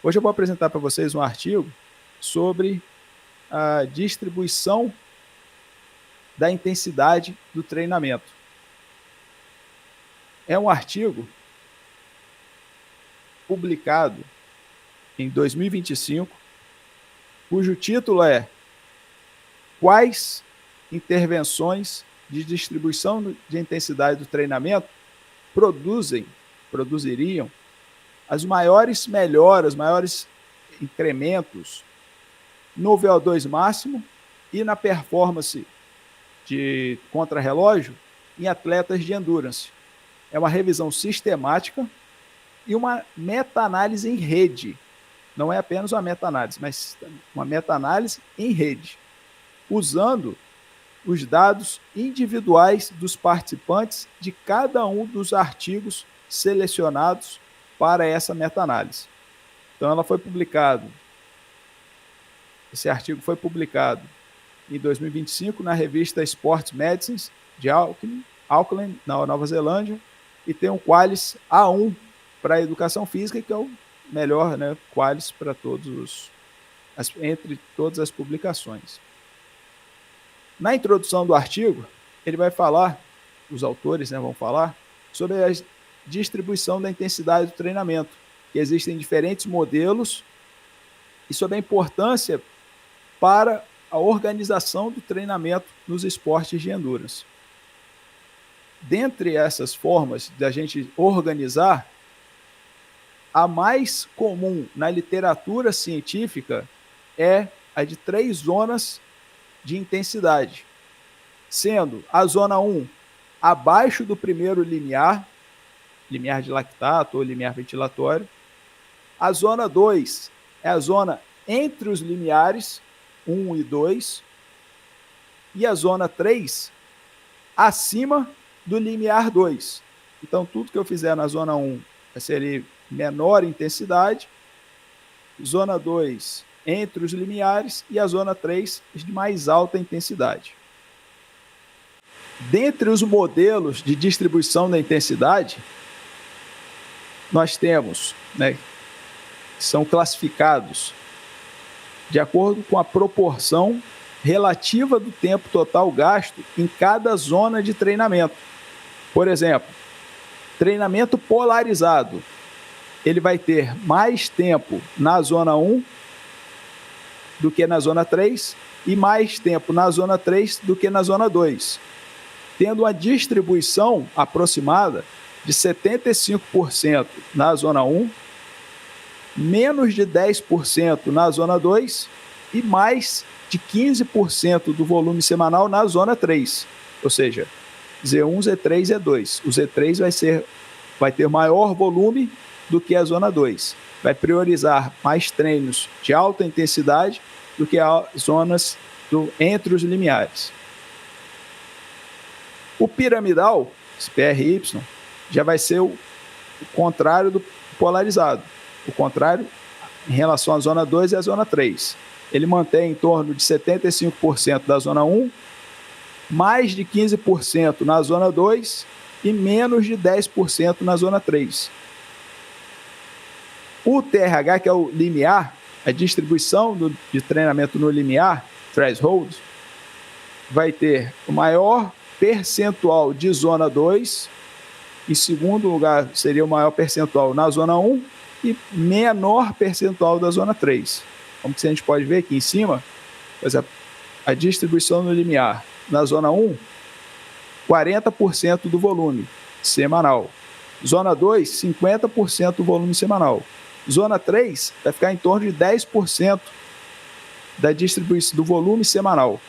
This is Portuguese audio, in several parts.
Hoje eu vou apresentar para vocês um artigo sobre a distribuição da intensidade do treinamento. É um artigo publicado em 2025, cujo título é Quais intervenções de distribuição de intensidade do treinamento produziriam as maiores melhoras, maiores incrementos no VO2 máximo e na performance de contrarrelógio em atletas de endurance. É uma revisão sistemática e uma meta-análise em rede. Não é apenas uma meta-análise, mas uma meta-análise em rede, usando os dados individuais dos participantes de cada um dos artigos selecionados para essa meta-análise. Então, esse artigo foi publicado em 2025 na revista Sports Medicine de Auckland, na Nova Zelândia, e tem um Qualis A1 para a educação física, que é o melhor, né, Qualis para entre todas as publicações. Na introdução do artigo, ele vai falar, os autores, né, vão falar sobre a distribuição da intensidade do treinamento, que existem diferentes modelos, e sobre a importância para a organização do treinamento nos esportes de endurance. Dentre essas formas de a gente organizar, a mais comum na literatura científica é a de 3 zonas de intensidade, sendo a zona 1 abaixo do primeiro limiar de lactato ou limiar ventilatório. A zona 2 é a zona entre os limiares 1 e 2. E a zona 3 acima do limiar 2. Então, tudo que eu fizer na zona 1 vai ser ali menor intensidade, zona 2 entre os limiares e a zona 3 de mais alta intensidade. Dentre os modelos de distribuição da intensidade, nós temos, né, são classificados de acordo com a proporção relativa do tempo total gasto em cada zona de treinamento. Por exemplo, treinamento polarizado, ele vai ter mais tempo na zona 1 do que na zona 3 e mais tempo na zona 3 do que na zona 2, tendo uma distribuição aproximada de 75% na zona 1, menos de 10% na zona 2 e mais de 15% do volume semanal na zona 3, ou seja, Z1, Z3 e Z2. O Z3 vai ter maior volume do que a zona 2. Vai priorizar mais treinos de alta intensidade do que as zonas entre os limiares. O piramidal, esse PRY, já vai ser o contrário do polarizado. O contrário em relação à zona 2 e à zona 3. Ele mantém em torno de 75% da zona 1, mais de 15% na zona 2 e menos de 10% na zona 3. O TRH, que é o limiar, a distribuição de treinamento no limiar, threshold, vai ter o maior percentual de zona 2, em segundo lugar seria o maior percentual na zona 1 e menor percentual da zona 3. Como que a gente pode ver aqui em cima, por exemplo, a distribuição no limiar. Na zona 1, 40% do volume semanal. Zona 2, 50% do volume semanal. Zona 3 vai ficar em torno de 10% da distribuição do volume semanal,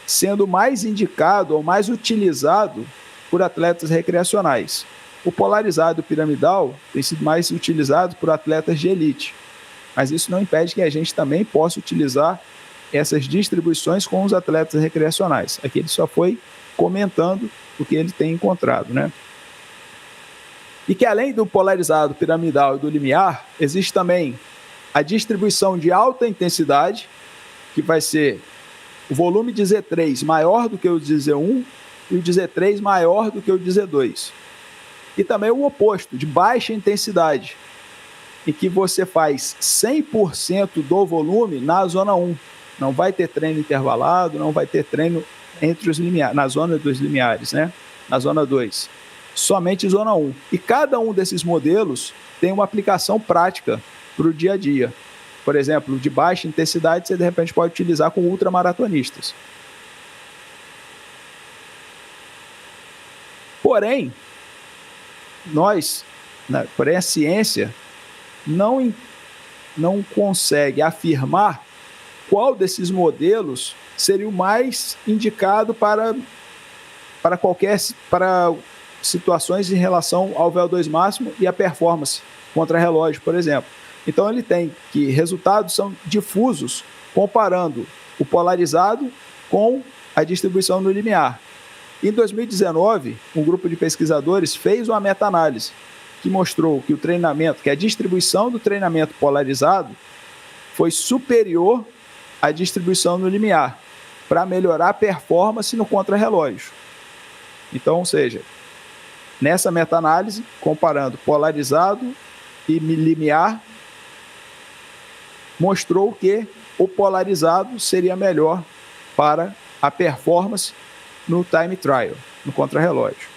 sendo mais indicado ou mais utilizado por atletas recreacionais. O polarizado e o piramidal tem sido mais utilizado por atletas de elite, mas isso não impede que a gente também possa utilizar essas distribuições com os atletas recreacionais. Aqui ele só foi comentando o que ele tem encontrado, né? E que além do polarizado, piramidal e do limiar, existe também a distribuição de alta intensidade, que vai ser o volume de Z3 maior do que o de Z1 e o de Z3 maior do que o de Z2. E também o oposto, de baixa intensidade, em que você faz 100% do volume na zona 1. Não vai ter treino intervalado, não vai ter treino entre os limiares, na zona dos limiares, né? Na zona 2. Somente zona 1. E cada um desses modelos tem uma aplicação prática para o dia a dia. Por exemplo, de baixa intensidade, você de repente pode utilizar com ultramaratonistas. Porém, a ciência não consegue afirmar qual desses modelos seria o mais indicado para situações em relação ao VO2 máximo e a performance contra relógio, por exemplo. Então ele tem que resultados são difusos, comparando o polarizado com a distribuição no limiar. Em 2019, um grupo de pesquisadores fez uma meta-análise que mostrou que a distribuição do treinamento polarizado foi superior à distribuição no limiar, para melhorar a performance no contrarrelógio. Então, ou seja, nessa meta-análise, comparando polarizado e limiar, mostrou que o polarizado seria melhor para a performance no time trial, no contrarrelógio.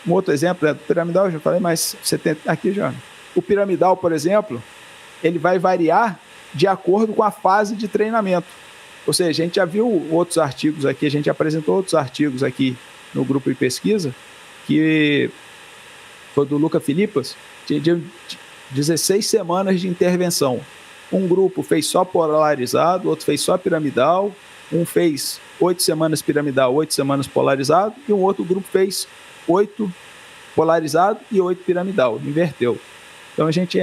Um outro exemplo é do piramidal, eu já falei, mas você tem aqui já. O piramidal, por exemplo, ele vai variar de acordo com a fase de treinamento. Ou seja, a gente já viu outros artigos aqui, a gente apresentou outros artigos aqui no grupo de pesquisa, que foi do Luca Filipas, de 16 semanas de intervenção. Um grupo fez só polarizado, outro fez só piramidal, um fez 8 semanas piramidal, 8 semanas polarizado, e um outro grupo fez 8 polarizado e 8 piramidal, inverteu. Então a gente,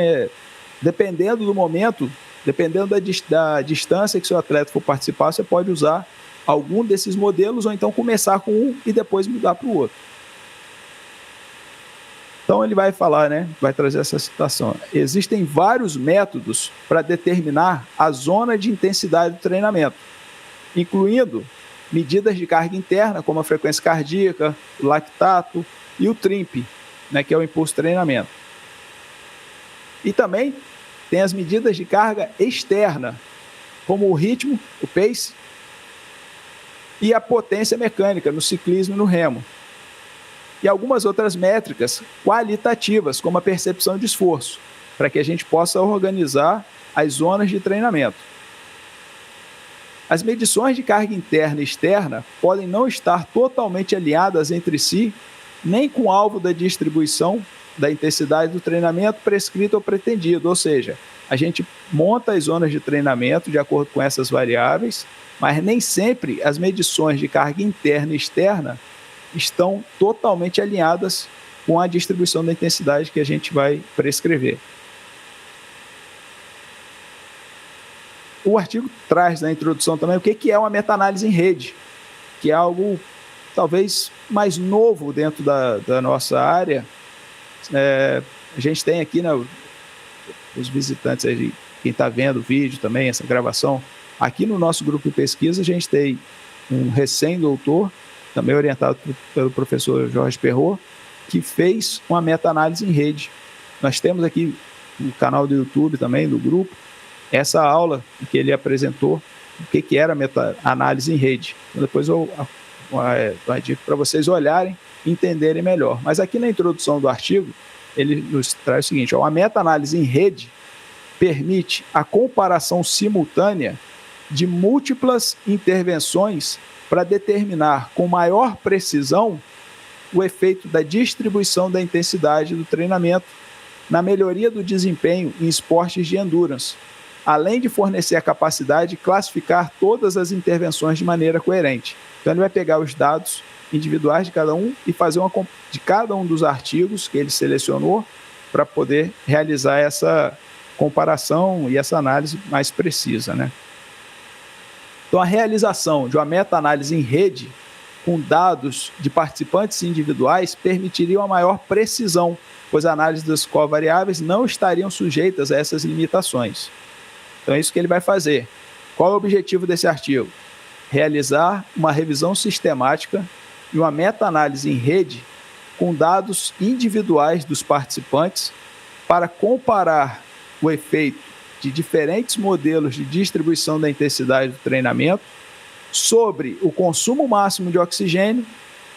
dependendo do momento, dependendo da distância que seu atleta for participar, você pode usar algum desses modelos ou então começar com um e depois mudar para o outro. Então ele vai falar, vai trazer essa citação. Existem vários métodos para determinar a zona de intensidade do treinamento, incluindo medidas de carga interna, como a frequência cardíaca, o lactato e o TRIMP, que é o impulso de treinamento. E também tem as medidas de carga externa, como o ritmo, o pace, e a potência mecânica no ciclismo e no remo. E algumas outras métricas qualitativas, como a percepção de esforço, para que a gente possa organizar as zonas de treinamento. As medições de carga interna e externa podem não estar totalmente alinhadas entre si, nem com o alvo da distribuição da intensidade do treinamento prescrito ou pretendido, ou seja, a gente monta as zonas de treinamento de acordo com essas variáveis, mas nem sempre as medições de carga interna e externa estão totalmente alinhadas com a distribuição da intensidade que a gente vai prescrever. O artigo traz na introdução também o que é uma meta-análise em rede, que é algo talvez mais novo dentro da nossa área. A gente tem aqui, os visitantes, aí, quem está vendo o vídeo também, essa gravação, aqui no nosso grupo de pesquisa a gente tem um recém-doutor, também orientado pelo professor Jorge Perrot, que fez uma meta-análise em rede. Nós temos aqui no canal do YouTube também, do grupo, essa aula que ele apresentou, o que era meta-análise em rede. Então, depois eu digo para vocês olharem e entenderem melhor. Mas aqui na introdução do artigo, ele nos traz o seguinte: uma meta-análise em rede permite a comparação simultânea de múltiplas intervenções para determinar com maior precisão o efeito da distribuição da intensidade do treinamento na melhoria do desempenho em esportes de endurance, além de fornecer a capacidade de classificar todas as intervenções de maneira coerente. Então ele vai pegar os dados individuais de cada um e fazer de cada um dos artigos que ele selecionou para poder realizar essa comparação e essa análise mais precisa, Então, a realização de uma meta-análise em rede com dados de participantes individuais permitiria uma maior precisão, pois a análise das covariáveis não estariam sujeitas a essas limitações. Então, é isso que ele vai fazer. Qual é o objetivo desse artigo? Realizar uma revisão sistemática e uma meta-análise em rede com dados individuais dos participantes para comparar o efeito de diferentes modelos de distribuição da intensidade do treinamento sobre o consumo máximo de oxigênio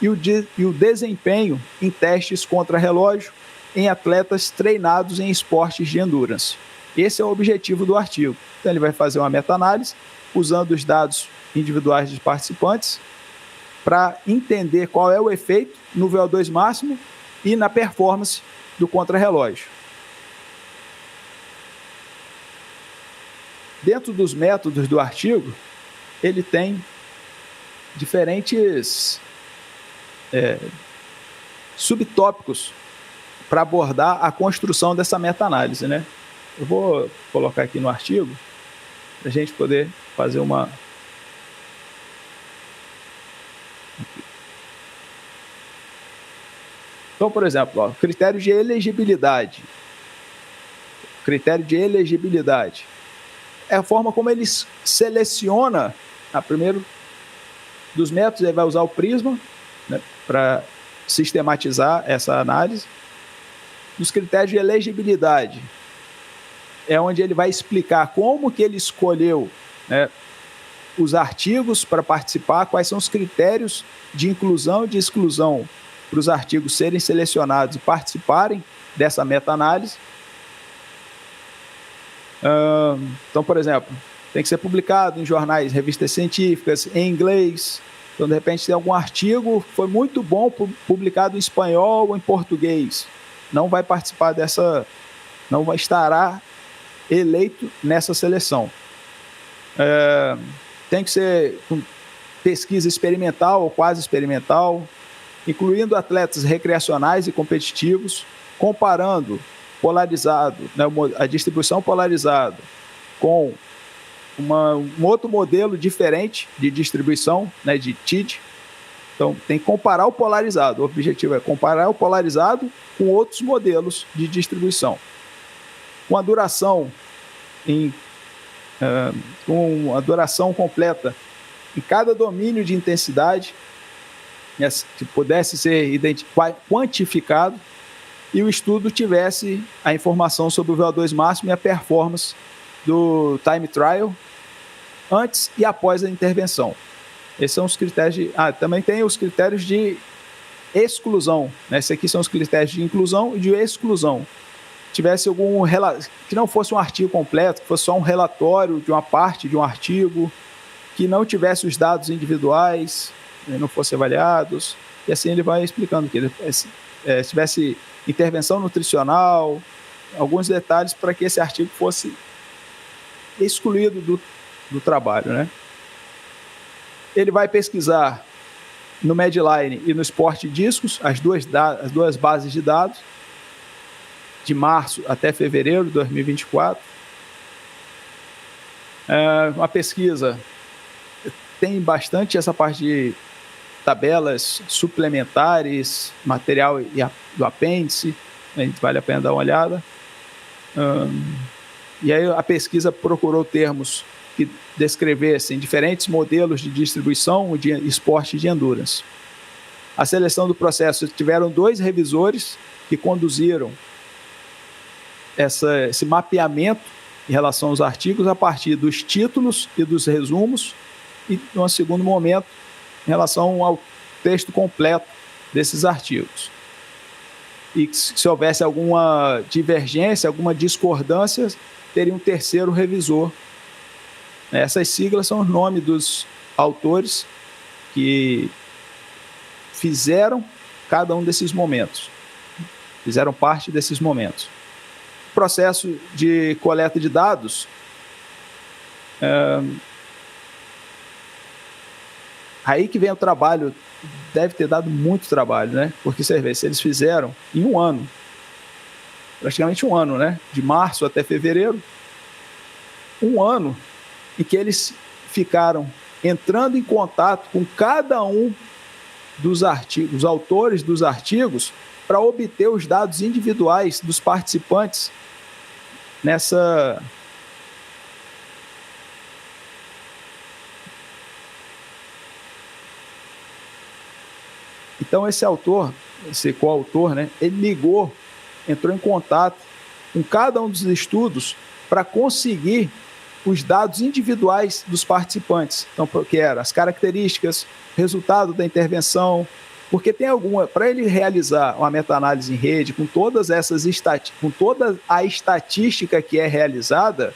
e o desempenho em testes contra relógio em atletas treinados em esportes de endurance. Esse é o objetivo do artigo. Então, ele vai fazer uma meta-análise usando os dados individuais dos participantes para entender qual é o efeito no VO2 máximo e na performance do contrarrelógio. Dentro dos métodos do artigo, ele tem diferentes subtópicos para abordar a construção dessa meta-análise, né? Eu vou colocar aqui no artigo para a gente poder fazer uma... Então, por exemplo, critério de elegibilidade. Critério de elegibilidade é a forma como ele seleciona, primeiro dos métodos, ele vai usar o Prisma, né, para sistematizar essa análise. Dos critérios de elegibilidade é onde ele vai explicar como que ele escolheu, né, os artigos para participar, quais são os critérios de inclusão e de exclusão para os artigos serem selecionados e participarem dessa meta-análise. Então, por exemplo, tem que ser publicado em jornais, revistas científicas, em inglês. Então, de repente, tem algum artigo que foi muito bom, publicado em espanhol ou em português. Não vai participar dessa, não estará eleito nessa seleção. Tem que ser com pesquisa experimental ou quase experimental, incluindo atletas recreacionais e competitivos, comparando polarizado, né, a distribuição polarizada com um outro modelo diferente de distribuição, né, de TID. Então, tem que comparar o polarizado. O objetivo é comparar o polarizado com outros modelos de distribuição. Com a duração com a duração completa em cada domínio de intensidade, que pudesse ser quantificado, e o estudo tivesse a informação sobre o VO2 máximo e a performance do time trial antes e após a intervenção. Esses são os critérios também tem os critérios de exclusão, né? Esses aqui são os critérios de inclusão e de exclusão. Tivesse que não fosse um artigo completo, que fosse só um relatório de uma parte de um artigo, que não tivesse os dados individuais, não fossem avaliados, e assim ele vai explicando que se tivesse intervenção nutricional, alguns detalhes para que esse artigo fosse excluído do trabalho, né? Ele vai pesquisar no Medline e no Sport Discos as duas bases de dados, de março até fevereiro de 2024. Uma pesquisa tem bastante essa parte de tabelas suplementares, material do apêndice, vale a pena dar uma olhada. E aí a pesquisa procurou termos que descrevessem diferentes modelos de distribuição de esporte de endurance. A seleção do processo tiveram 2 revisores que conduziram esse mapeamento em relação aos artigos a partir dos títulos e dos resumos e, num segundo momento, em relação ao texto completo desses artigos. E se houvesse alguma divergência, alguma discordância, teria um terceiro revisor. Essas siglas são os nomes dos autores que fizeram cada um desses momentos, fizeram parte desses momentos. O processo de coleta de dados aí que vem o trabalho, deve ter dado muito trabalho, né? Porque você vê, se eles fizeram em um ano, praticamente um ano, né? De março até fevereiro, um ano em que eles ficaram entrando em contato com cada um dos artigos, os autores dos artigos, para obter os dados individuais dos participantes nessa... Então esse autor, esse coautor, né, ele entrou em contato com cada um dos estudos para conseguir os dados individuais dos participantes. Então, que eram as características, resultado da intervenção, porque tem alguma, para ele realizar uma meta-análise em rede com todas essas com toda a estatística que é realizada,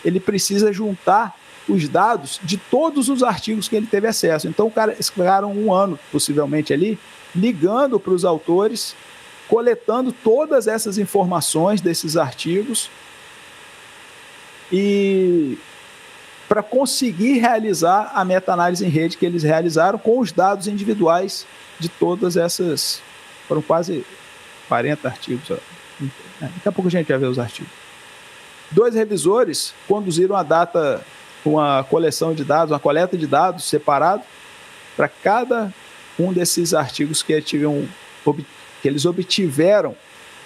ele precisa juntar os dados de todos os artigos que ele teve acesso. Então, eles ficaram um ano, possivelmente, ali, ligando para os autores, coletando todas essas informações desses artigos e para conseguir realizar a meta-análise em rede que eles realizaram com os dados individuais de todas essas... Foram quase 40 artigos. Daqui a pouco a gente vai ver os artigos. 2 revisores conduziram uma coleção de dados, uma coleta de dados separado para cada um desses artigos que eles obtiveram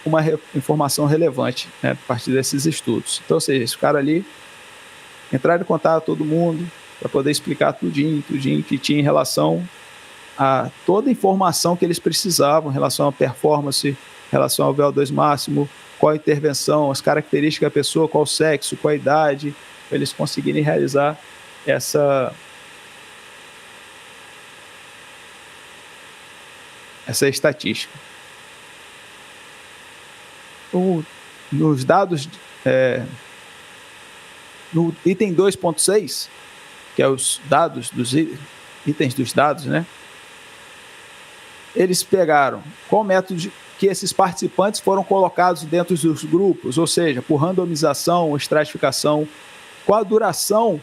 uma informação relevante, né, a partir desses estudos. Então, ou seja, eles ficaram ali, entraram em contato com todo mundo para poder explicar tudinho que tinha em relação a toda a informação que eles precisavam em relação à performance, em relação ao VO2 máximo, qual a intervenção, as características da pessoa, qual o sexo, qual a idade, para eles conseguirem realizar essa estatística. Nos dados, no item 2.6, que é os dados dos itens dos dados, né? Eles pegaram qual método que esses participantes foram colocados dentro dos grupos, ou seja, por randomização, estratificação, qual a duração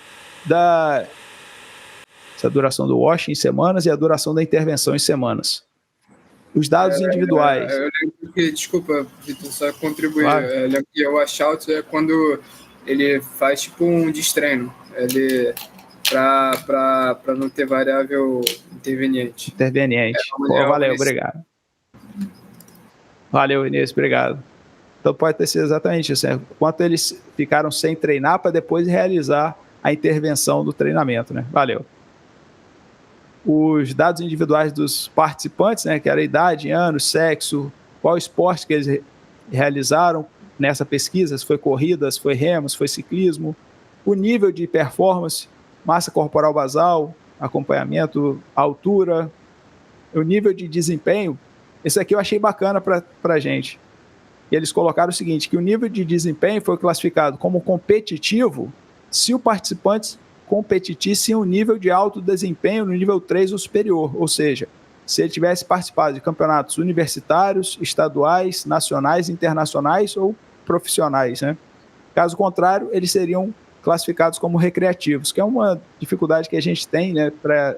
essa duração do wash em semanas e a duração da intervenção em semanas. Os dados individuais. Eu lembro que, desculpa, Vitor, só contribuir. Claro. Eu lembro que o washout é quando ele faz tipo um destreino, para não ter variável interveniente. Valeu, obrigado. Valeu, Inês, obrigado. Então pode ter sido exatamente isso, né? Quanto eles ficaram sem treinar para depois realizar a intervenção do treinamento, né? Valeu. Os dados individuais dos participantes, né, que era a idade, anos, sexo, qual esporte que eles realizaram nessa pesquisa, se foi corrida, se foi remo, se foi ciclismo, o nível de performance, massa corporal basal, acompanhamento, altura, o nível de desempenho. Esse aqui eu achei bacana para a gente. E eles colocaram o seguinte, que o nível de desempenho foi classificado como competitivo se o participante competisse em um nível de alto desempenho no nível 3 ou superior, ou seja, se ele tivesse participado de campeonatos universitários, estaduais, nacionais, internacionais ou profissionais, né? Caso contrário, eles seriam classificados como recreativos, que é uma dificuldade que a gente tem, né, para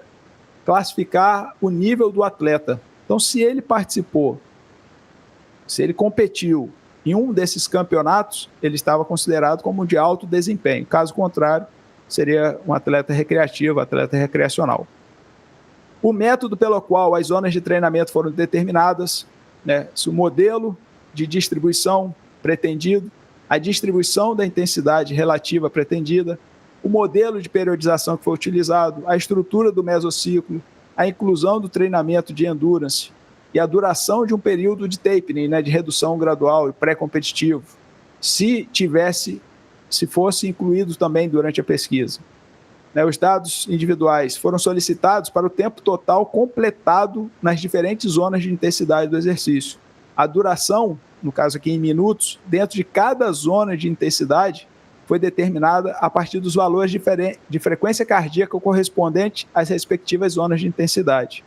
classificar o nível do atleta. Então, se ele participou, se ele competiu em um desses campeonatos, ele estava considerado como de alto desempenho. Caso contrário, seria um atleta recreativo, atleta recreacional. O método pelo qual as zonas de treinamento foram determinadas, né, se o modelo de distribuição pretendido, a distribuição da intensidade relativa pretendida, o modelo de periodização que foi utilizado, a estrutura do mesociclo, a inclusão do treinamento de endurance e a duração de um período de tapering, né, de redução gradual e pré-competitivo, se fosse incluído também durante a pesquisa. Né, os dados individuais foram solicitados para o tempo total completado nas diferentes zonas de intensidade do exercício. A duração, no caso aqui em minutos, dentro de cada zona de intensidade, foi determinada a partir dos valores de frequência cardíaca correspondente às respectivas zonas de intensidade.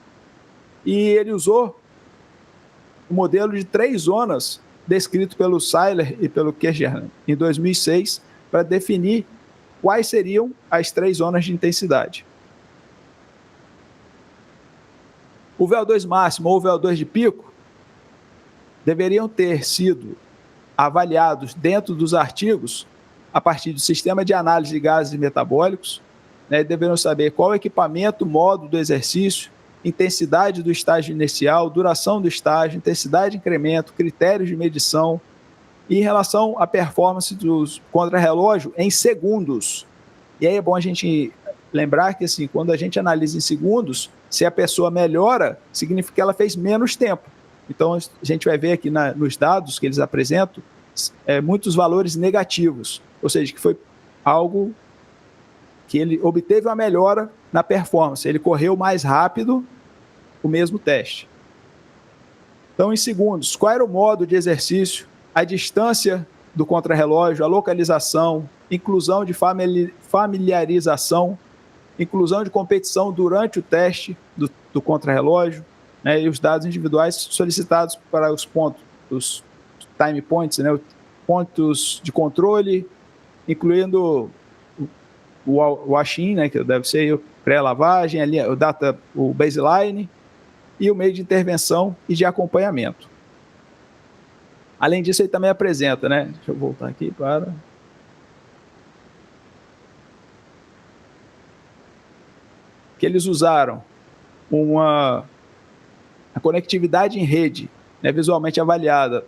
E ele usou o modelo de 3 zonas descrito pelo Seiler e pelo Kircher em 2006 para definir quais seriam as 3 zonas de intensidade. O VO2 máximo ou o VO2 de pico deveriam ter sido avaliados dentro dos artigos a partir do sistema de análise de gases metabólicos, né, deveriam saber qual equipamento, modo do exercício, intensidade do estágio inicial, duração do estágio, intensidade de incremento, critérios de medição e em relação à performance dos contrarrelógio em segundos. E aí é bom a gente lembrar que assim, quando a gente analisa em segundos, se a pessoa melhora, significa que ela fez menos tempo. Então a gente vai ver aqui nos dados que eles apresentam muitos valores negativos, ou seja, que foi algo que ele obteve uma melhora na performance, ele correu mais rápido o mesmo teste. Então, em segundos, qual era o modo de exercício, a distância do contrarrelógio, a localização, inclusão de familiarização, inclusão de competição durante o teste do contrarrelógio, né, e os dados individuais solicitados para os pontos, os time points, né, pontos de controle, incluindo o washing, né, que deve ser o pré-lavagem, o baseline e o meio de intervenção e de acompanhamento. Além disso, ele também apresenta, né? Deixa eu voltar aqui para... que eles usaram a conectividade em rede, né, visualmente avaliada,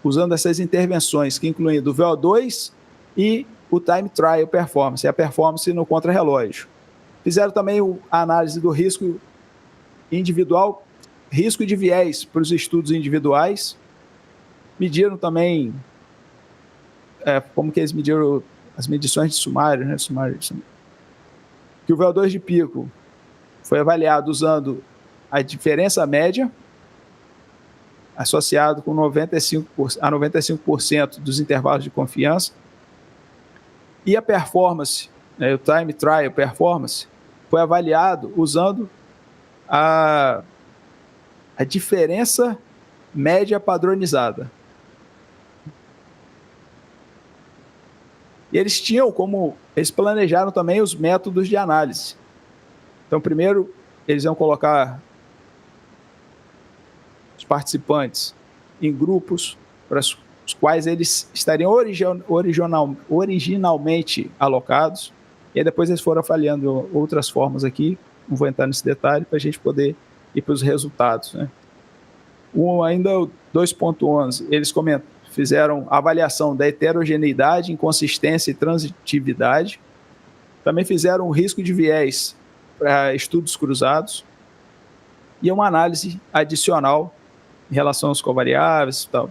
usando essas intervenções que incluem do VO2 e o time trial performance, a performance no contrarrelógio. Fizeram também a análise do risco individual, risco de viés para os estudos individuais. Mediram também como que eles mediram as medições de sumário, né? Que o VO2 de pico foi avaliado usando a diferença média, associado com 95% dos intervalos de confiança, e a performance, né, o time trial performance, foi avaliado usando a diferença média padronizada. E eles planejaram também os métodos de análise. Então, primeiro, eles iam colocar os participantes em grupos para os quais eles estariam originalmente alocados, e aí depois eles foram avaliando outras formas aqui, não vou entrar nesse detalhe, para a gente poder ir para os resultados, né? Ainda o 2.11, eles fizeram avaliação da heterogeneidade, inconsistência e transitividade, também fizeram o risco de viés para estudos cruzados, e uma análise adicional em relação aos covariáveis e tal,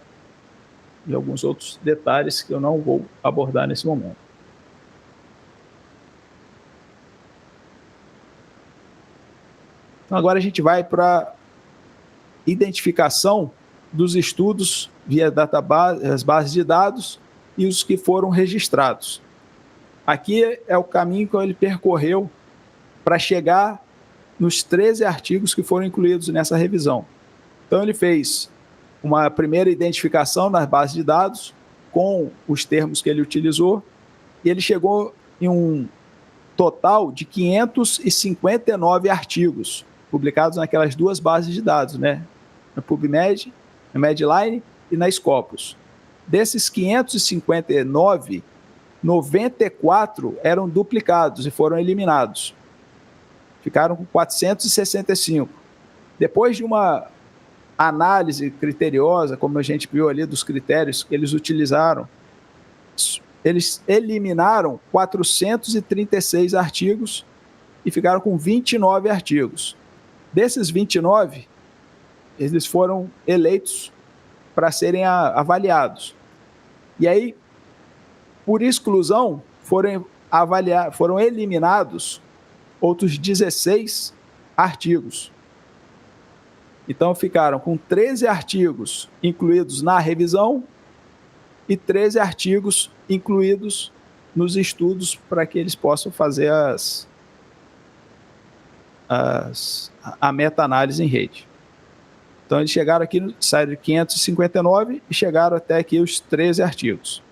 e alguns outros detalhes que eu não vou abordar nesse momento. Então, agora a gente vai para identificação dos estudos via database, as bases de dados e os que foram registrados. Aqui é o caminho que ele percorreu para chegar nos 13 artigos que foram incluídos nessa revisão. Então, ele fez uma primeira identificação nas bases de dados com os termos que ele utilizou, e ele chegou em um total de 559 artigos publicados naquelas duas bases de dados, né? Na PubMed, na Medline e na Scopus. Desses 559, 94 eram duplicados e foram eliminados. Ficaram com 465. Depois de uma análise criteriosa, como a gente viu ali dos critérios que eles utilizaram, eles eliminaram 436 artigos e ficaram com 29 artigos. Desses 29, eles foram eleitos para serem avaliados. E aí, por exclusão, foram eliminados outros 16 artigos. Então, ficaram com 13 artigos incluídos na revisão e 13 artigos incluídos nos estudos para que eles possam fazer a meta-análise em rede. Então, eles chegaram aqui, saíram de 559 e chegaram até aqui os 13 artigos.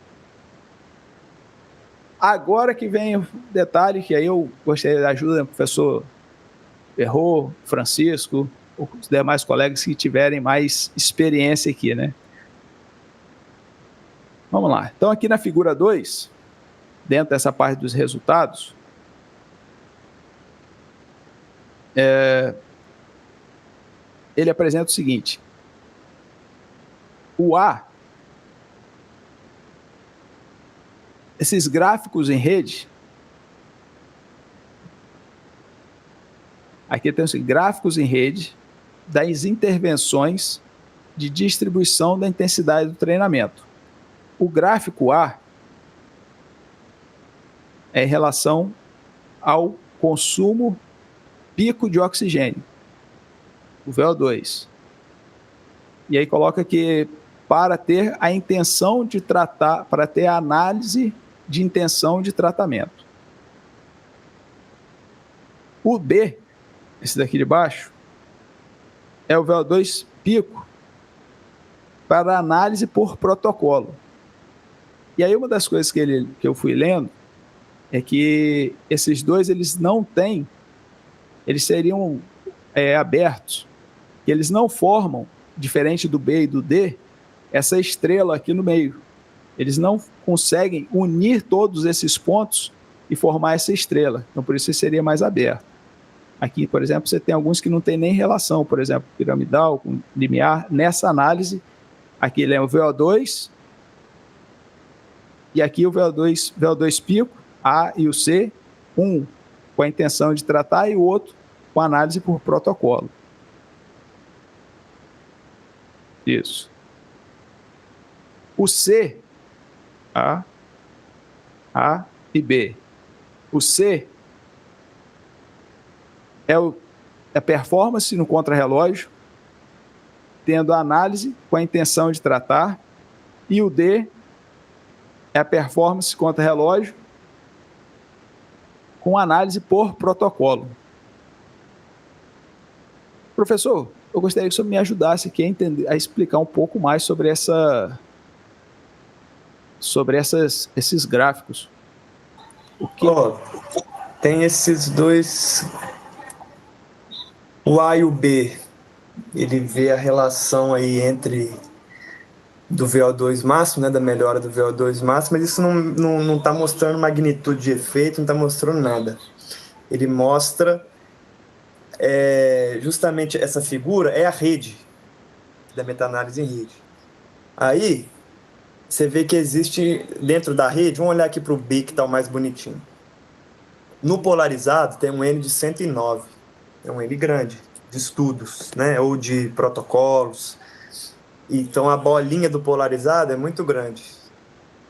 Agora que vem o detalhe, que aí eu gostaria da ajuda do professor Perrot, Francisco, os demais colegas que tiverem mais experiência aqui, né? Vamos lá. Então, aqui na figura 2, dentro dessa parte dos resultados, ele apresenta o seguinte: o A, esses gráficos em rede, aqui tem assim, gráficos em rede das intervenções de distribuição da intensidade do treinamento. O gráfico A é em relação ao consumo pico de oxigênio, o VO2. E aí coloca que para ter a intenção de tratar, para ter a análise de intenção de tratamento. O B, esse daqui de baixo, é o VO2 pico para análise por protocolo. E aí uma das coisas que eu fui lendo é que esses dois, eles não têm, eles seriam abertos, e eles não formam, diferente do B e do D, essa estrela aqui no meio. Eles não conseguem unir todos esses pontos e formar essa estrela. Então, por isso, seria mais aberto. Aqui, por exemplo, você tem alguns que não tem nem relação, por exemplo, piramidal com limiar. Nessa análise, aqui ele é o VO2, e aqui o VO2 pico, A e o C, um com a intenção de tratar e o outro com análise por protocolo. Isso. O C, A e B. O C é a performance no contrarrelógio, tendo a análise com a intenção de tratar, e o D é a performance contrarrelógio com análise por protocolo. Professor, eu gostaria que o senhor me ajudasse aqui a explicar um pouco mais sobre esses gráficos. Tem esses dois, o A e o B, ele vê a relação aí entre do VO2 máximo, né, da melhora do VO2 máximo, mas isso não está mostrando magnitude de efeito, não está mostrando nada. Ele mostra justamente essa figura, é a rede da meta-análise em rede. Aí, você vê que existe dentro da rede, vamos olhar aqui para o B que está o mais bonitinho. No polarizado tem um N de 109, é um N grande, de estudos, né, ou de protocolos. Então a bolinha do polarizado é muito grande.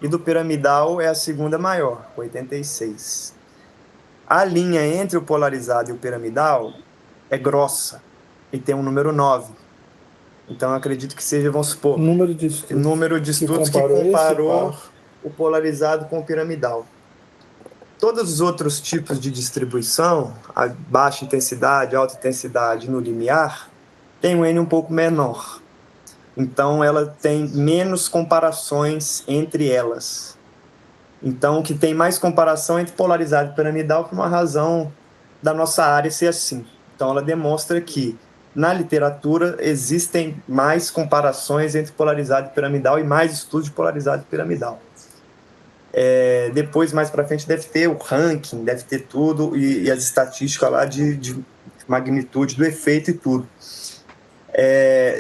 E do piramidal é a segunda maior, 86. A linha entre o polarizado e o piramidal é grossa e tem um número 9. Então eu acredito que seja, vamos supor, número de estudos que comparou o polarizado com o piramidal. Todos os outros tipos de distribuição, a baixa intensidade, alta intensidade no limiar, tem um N um pouco menor. Então, ela tem menos comparações entre elas. Então, o que tem mais comparação entre polarizado e piramidal por uma razão da nossa área ser assim. Então, ela demonstra que, na literatura, existem mais comparações entre polarizado e piramidal e mais estudos de polarizado e piramidal. Depois, mais para frente, deve ter o ranking, deve ter tudo, e as estatísticas lá de magnitude do efeito e tudo.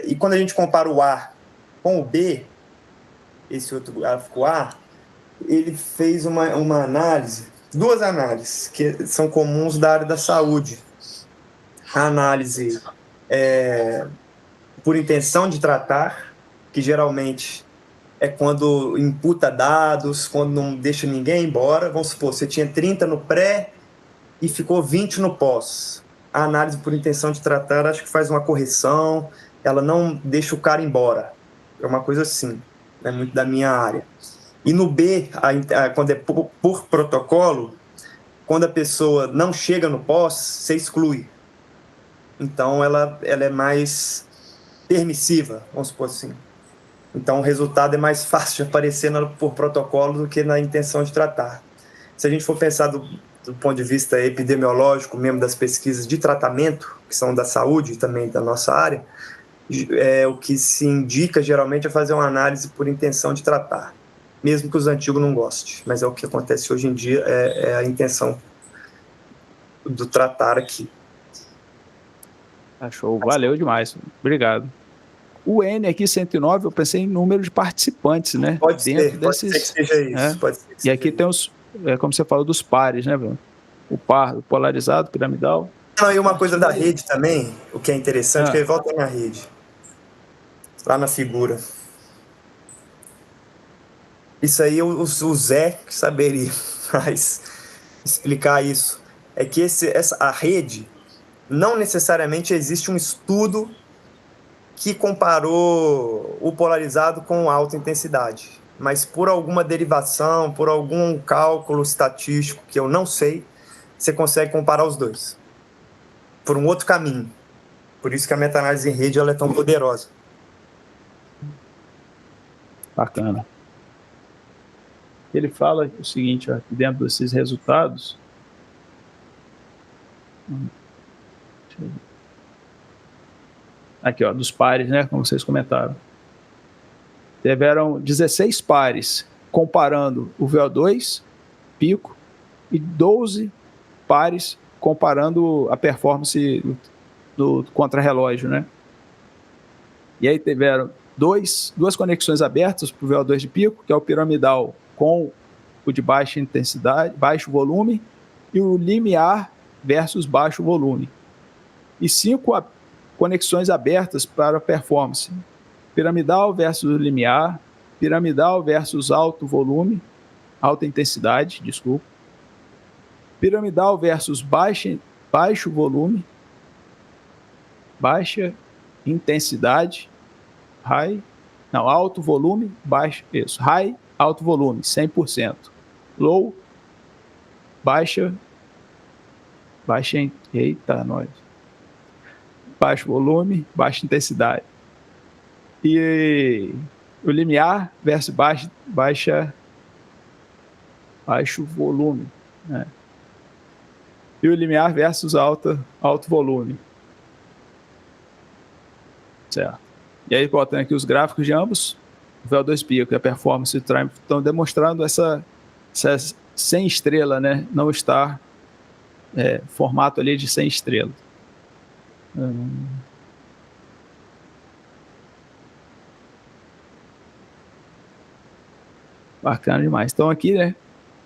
E quando a gente compara o A com o B, esse outro gráfico A, ele fez uma análise, duas análises que são comuns da área da saúde. A análise por intenção de tratar, que geralmente é quando imputa dados, quando não deixa ninguém embora. Vamos supor, você tinha 30 no pré e ficou 20 no pós. A análise por intenção de tratar, acho que faz uma correção, ela não deixa o cara embora. É uma coisa assim, é muito da minha área. E no B, quando é por protocolo, quando a pessoa não chega no pós, você exclui. Então, ela é mais permissiva, vamos supor assim. Então, o resultado é mais fácil de aparecer por protocolo do que na intenção de tratar. Se a gente for pensar do ponto de vista epidemiológico, mesmo das pesquisas de tratamento, que são da saúde e também da nossa área, o que se indica geralmente é fazer uma análise por intenção de tratar, mesmo que os antigos não gostem, mas é o que acontece hoje em dia, é a intenção do tratar aqui. Show, valeu demais, obrigado. O N aqui, 109, eu pensei em número de participantes, né? Pode ser que seja isso. Pode ser que e aqui tem os, como você falou, dos pares, né, Bruno? O par, o polarizado, piramidal. Não, e uma coisa da rede também, o que é interessante, que volta na rede. lá na figura. Isso aí o Zé que saberia, mas explicar isso. É que a rede, não necessariamente existe um estudo que comparou o polarizado com alta intensidade, mas por alguma derivação, por algum cálculo estatístico que eu não sei, você consegue comparar os dois por um outro caminho. Por isso que a meta-análise em rede ela é tão poderosa. Bacana. Ele fala o seguinte, ó, que dentro desses resultados, aqui, ó, dos pares, né, como vocês comentaram, tiveram 16 pares comparando o VO2 pico e 12 pares comparando a performance do contrarrelógio, né? E aí tiveram duas conexões abertas para o VO2 de pico, que é o piramidal com o de baixa intensidade, baixo volume, e o limiar versus baixo volume. E 5 conexões abertas para a performance. Piramidal versus limiar, piramidal versus alto volume, alta intensidade, desculpa. Piramidal versus baixo volume, baixa intensidade, alto volume, baixo, isso, high, alto volume, 100%. Low, baixa, eita, nós. Baixo volume, baixa intensidade. E o limiar versus baixo volume, né? E o limiar versus alto volume. Certo. E aí, botando aqui os gráficos de ambos, o VO2 pico e a performance do Triumph estão demonstrando essa 100 estrela, né? Não está formato ali de 100 estrelas. Bacana demais. Então aqui, né?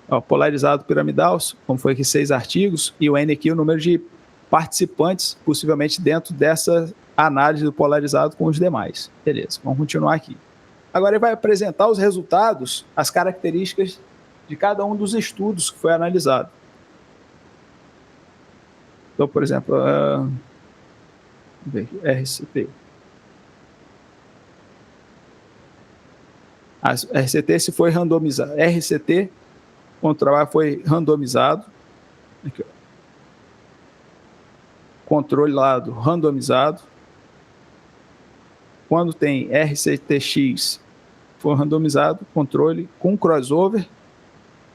Ó, polarizado piramidal, como foi aqui 6 artigos, e o N aqui, o número de participantes, possivelmente dentro dessa análise do polarizado com os demais. Beleza, vamos continuar aqui. Agora ele vai apresentar os resultados, as características de cada um dos estudos que foi analisado. Então, por exemplo, RCT. A RCT se foi randomizado. RCT, quando o trabalho foi randomizado. Aqui, ó. Controle lado randomizado. Quando tem RCTX, foi randomizado, controle com crossover.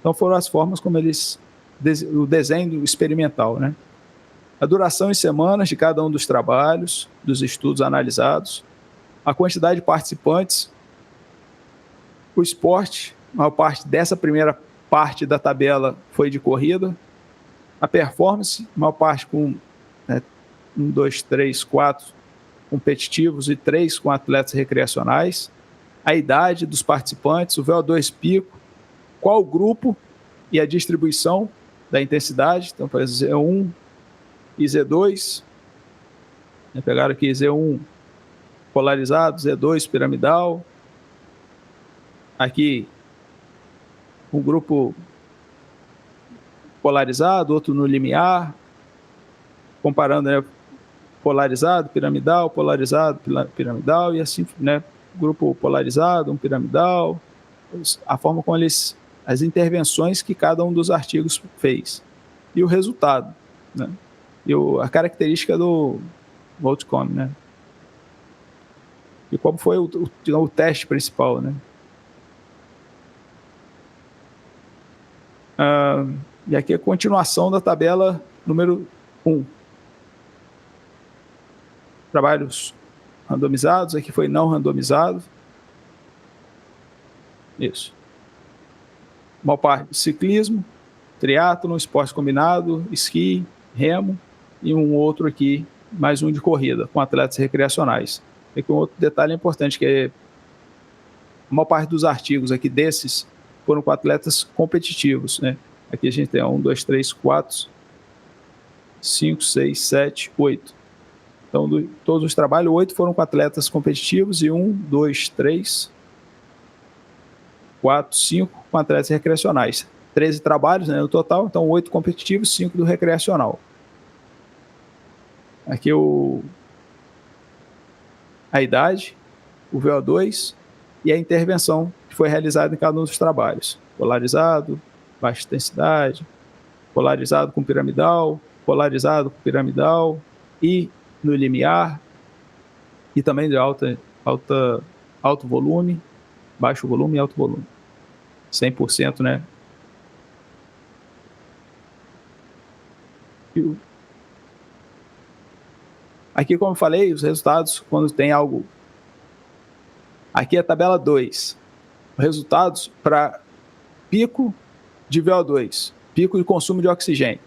Então foram as formas como o desenho experimental, né? A duração em semanas de cada um dos trabalhos, dos estudos analisados, a quantidade de participantes, o esporte, a maior parte dessa primeira parte da tabela foi de corrida, a performance, a maior parte com 1, 2, 3, 4 competitivos e 3 com atletas recreacionais, a idade dos participantes, o VO2 pico, qual grupo e a distribuição da intensidade, então, por exemplo, Z1 e Z2, pegaram aqui Z1 polarizado, Z2 piramidal, aqui um grupo polarizado, outro no limiar, comparando, né, polarizado, piramidal, piramidal, e assim, né, grupo polarizado, um piramidal, a forma como as intervenções que cada um dos artigos fez, e o resultado, né, e a característica do outcome, né, e como foi o teste principal, né. E aqui a continuação da tabela número 1. Trabalhos randomizados, aqui foi não randomizado. Isso. Uma parte ciclismo, triatlon, esporte combinado, esqui, remo, e um outro aqui, mais um de corrida, com atletas recreacionais. E com outro detalhe importante, que a maior parte dos artigos aqui desses foram com atletas competitivos, né? Aqui a gente tem 1, 2, 3, 4, 5, 6, 7, 8. Então, todos os trabalhos, 8 foram com atletas competitivos e 1, 2, 3, 4, 5 com atletas recreacionais. 13 trabalhos, né, no total, então 8 competitivos, 5 do recreacional. Aqui a idade, o VO2 e a intervenção que foi realizada em cada um dos trabalhos. Polarizado, baixa intensidade, polarizado com piramidal e no limiar, e também de alto volume, baixo volume e alto volume. 100%, né? Aqui, como eu falei, os resultados, quando tem algo... Aqui é a tabela 2. Resultados para pico de VO2, pico de consumo de oxigênio.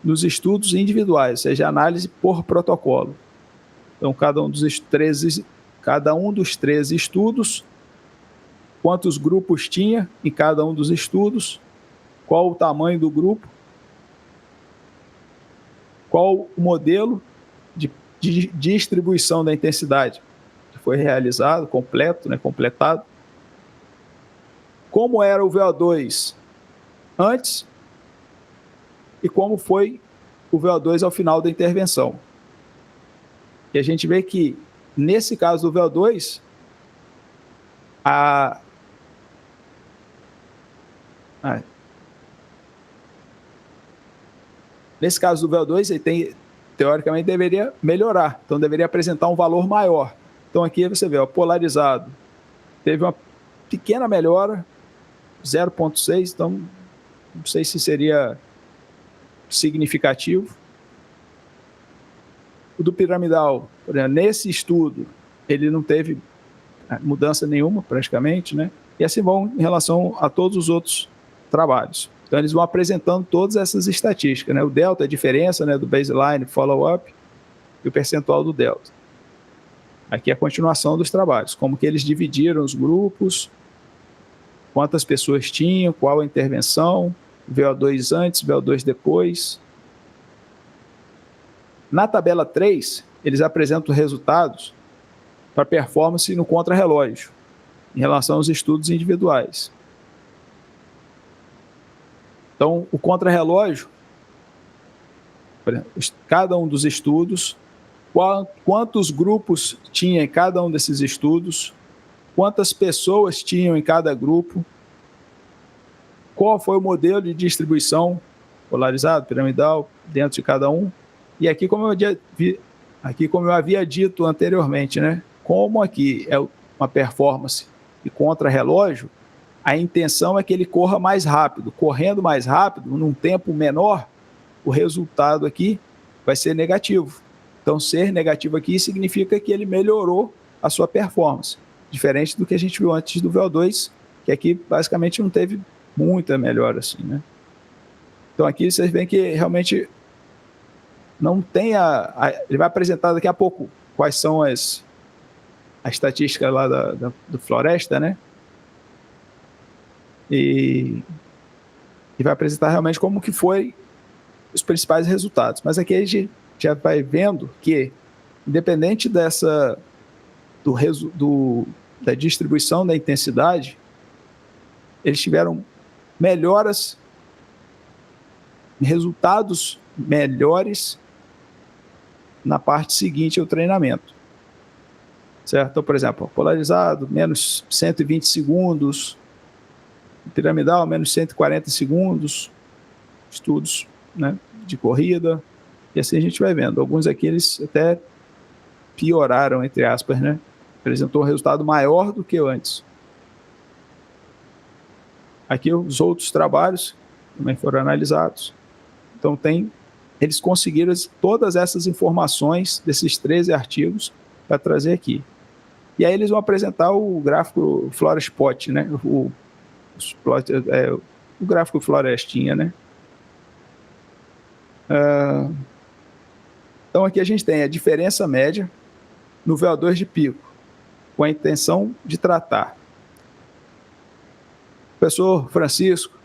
Nos estudos individuais, ou seja, análise por protocolo. Então, cada um dos 13 estudos, quantos grupos tinha em cada um dos estudos, qual o tamanho do grupo, qual o modelo de distribuição da intensidade que foi realizado, completado, como era o VO2 antes e como foi o VO2 ao final da intervenção. E a gente vê que, nesse caso do VO2, nesse caso do VO2, ele teoricamente deveria melhorar, então deveria apresentar um valor maior. Então aqui você vê, polarizado, teve uma pequena melhora, 0,6, então não sei se seria significativo. O do piramidal, por exemplo, nesse estudo, ele não teve mudança nenhuma, praticamente, né? E assim vão em relação a todos os outros trabalhos. Então, eles vão apresentando todas essas estatísticas, né? O delta, a diferença, né, do baseline, follow-up e o percentual do delta. Aqui é a continuação dos trabalhos, como que eles dividiram os grupos, quantas pessoas tinham, qual a intervenção, VO2 antes, VO2 depois. Na tabela 3, eles apresentam resultados para performance no contrarrelógio, em relação aos estudos individuais. Então, o contrarrelógio, cada um dos estudos, quantos grupos tinha em cada um desses estudos, quantas pessoas tinham em cada grupo, qual foi o modelo de distribuição, polarizado, piramidal, dentro de cada um. E aqui, como eu havia dito anteriormente, né, como aqui é uma performance de contrarrelógio, a intenção é que ele corra mais rápido. Correndo mais rápido, num tempo menor, o resultado aqui vai ser negativo. Então, ser negativo aqui significa que ele melhorou a sua performance, diferente do que a gente viu antes do VO2, que aqui basicamente não teve muita melhora assim, né? Então, aqui vocês veem que realmente não tem ele vai apresentar daqui a pouco quais são a estatística lá do Floresta, né? E vai apresentar realmente como que foi os principais resultados. Mas aqui a gente já vai vendo que, independente da distribuição da intensidade, eles tiveram melhoras, resultados melhores na parte seguinte ao treinamento. Certo? Então, por exemplo, polarizado, menos 120 segundos, piramidal, menos 140 segundos, estudos, né, de corrida, e assim a gente vai vendo. Alguns aqui eles até pioraram, entre aspas, né? Apresentou um resultado maior do que antes. Aqui os outros trabalhos também foram analisados. Então eles conseguiram todas essas informações desses 13 artigos para trazer aqui. E aí eles vão apresentar o gráfico Florespot, né? O gráfico Florestinha, né? Então aqui a gente tem a diferença média no VO2 de pico, com a intenção de tratar. Professor Francisco,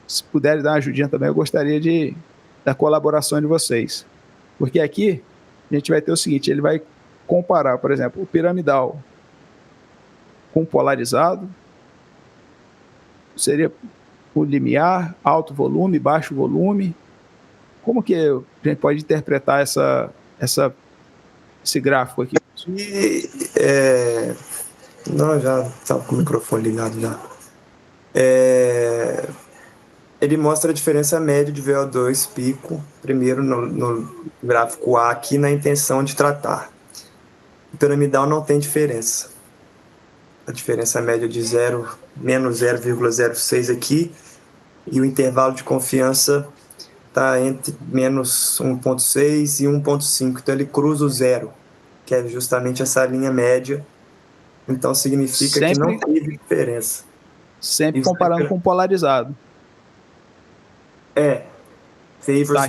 se puderem dar uma ajudinha também, eu gostaria da colaboração de vocês. Porque aqui a gente vai ter o seguinte, ele vai comparar, por exemplo, o piramidal com o polarizado, seria o limiar, alto volume, baixo volume. Como que a gente pode interpretar esse gráfico aqui? Não, já estava com o microfone ligado já. Ele mostra a diferença média de VO2 pico, primeiro no gráfico A aqui, na intenção de tratar. O piramidal não tem diferença. A diferença média de menos 0,06 aqui, e o intervalo de confiança está entre menos 1,6 e 1,5. Então ele cruza o zero, que é justamente essa linha média. Então significa que não teve diferença. Sempre comparando com o polarizado. Favors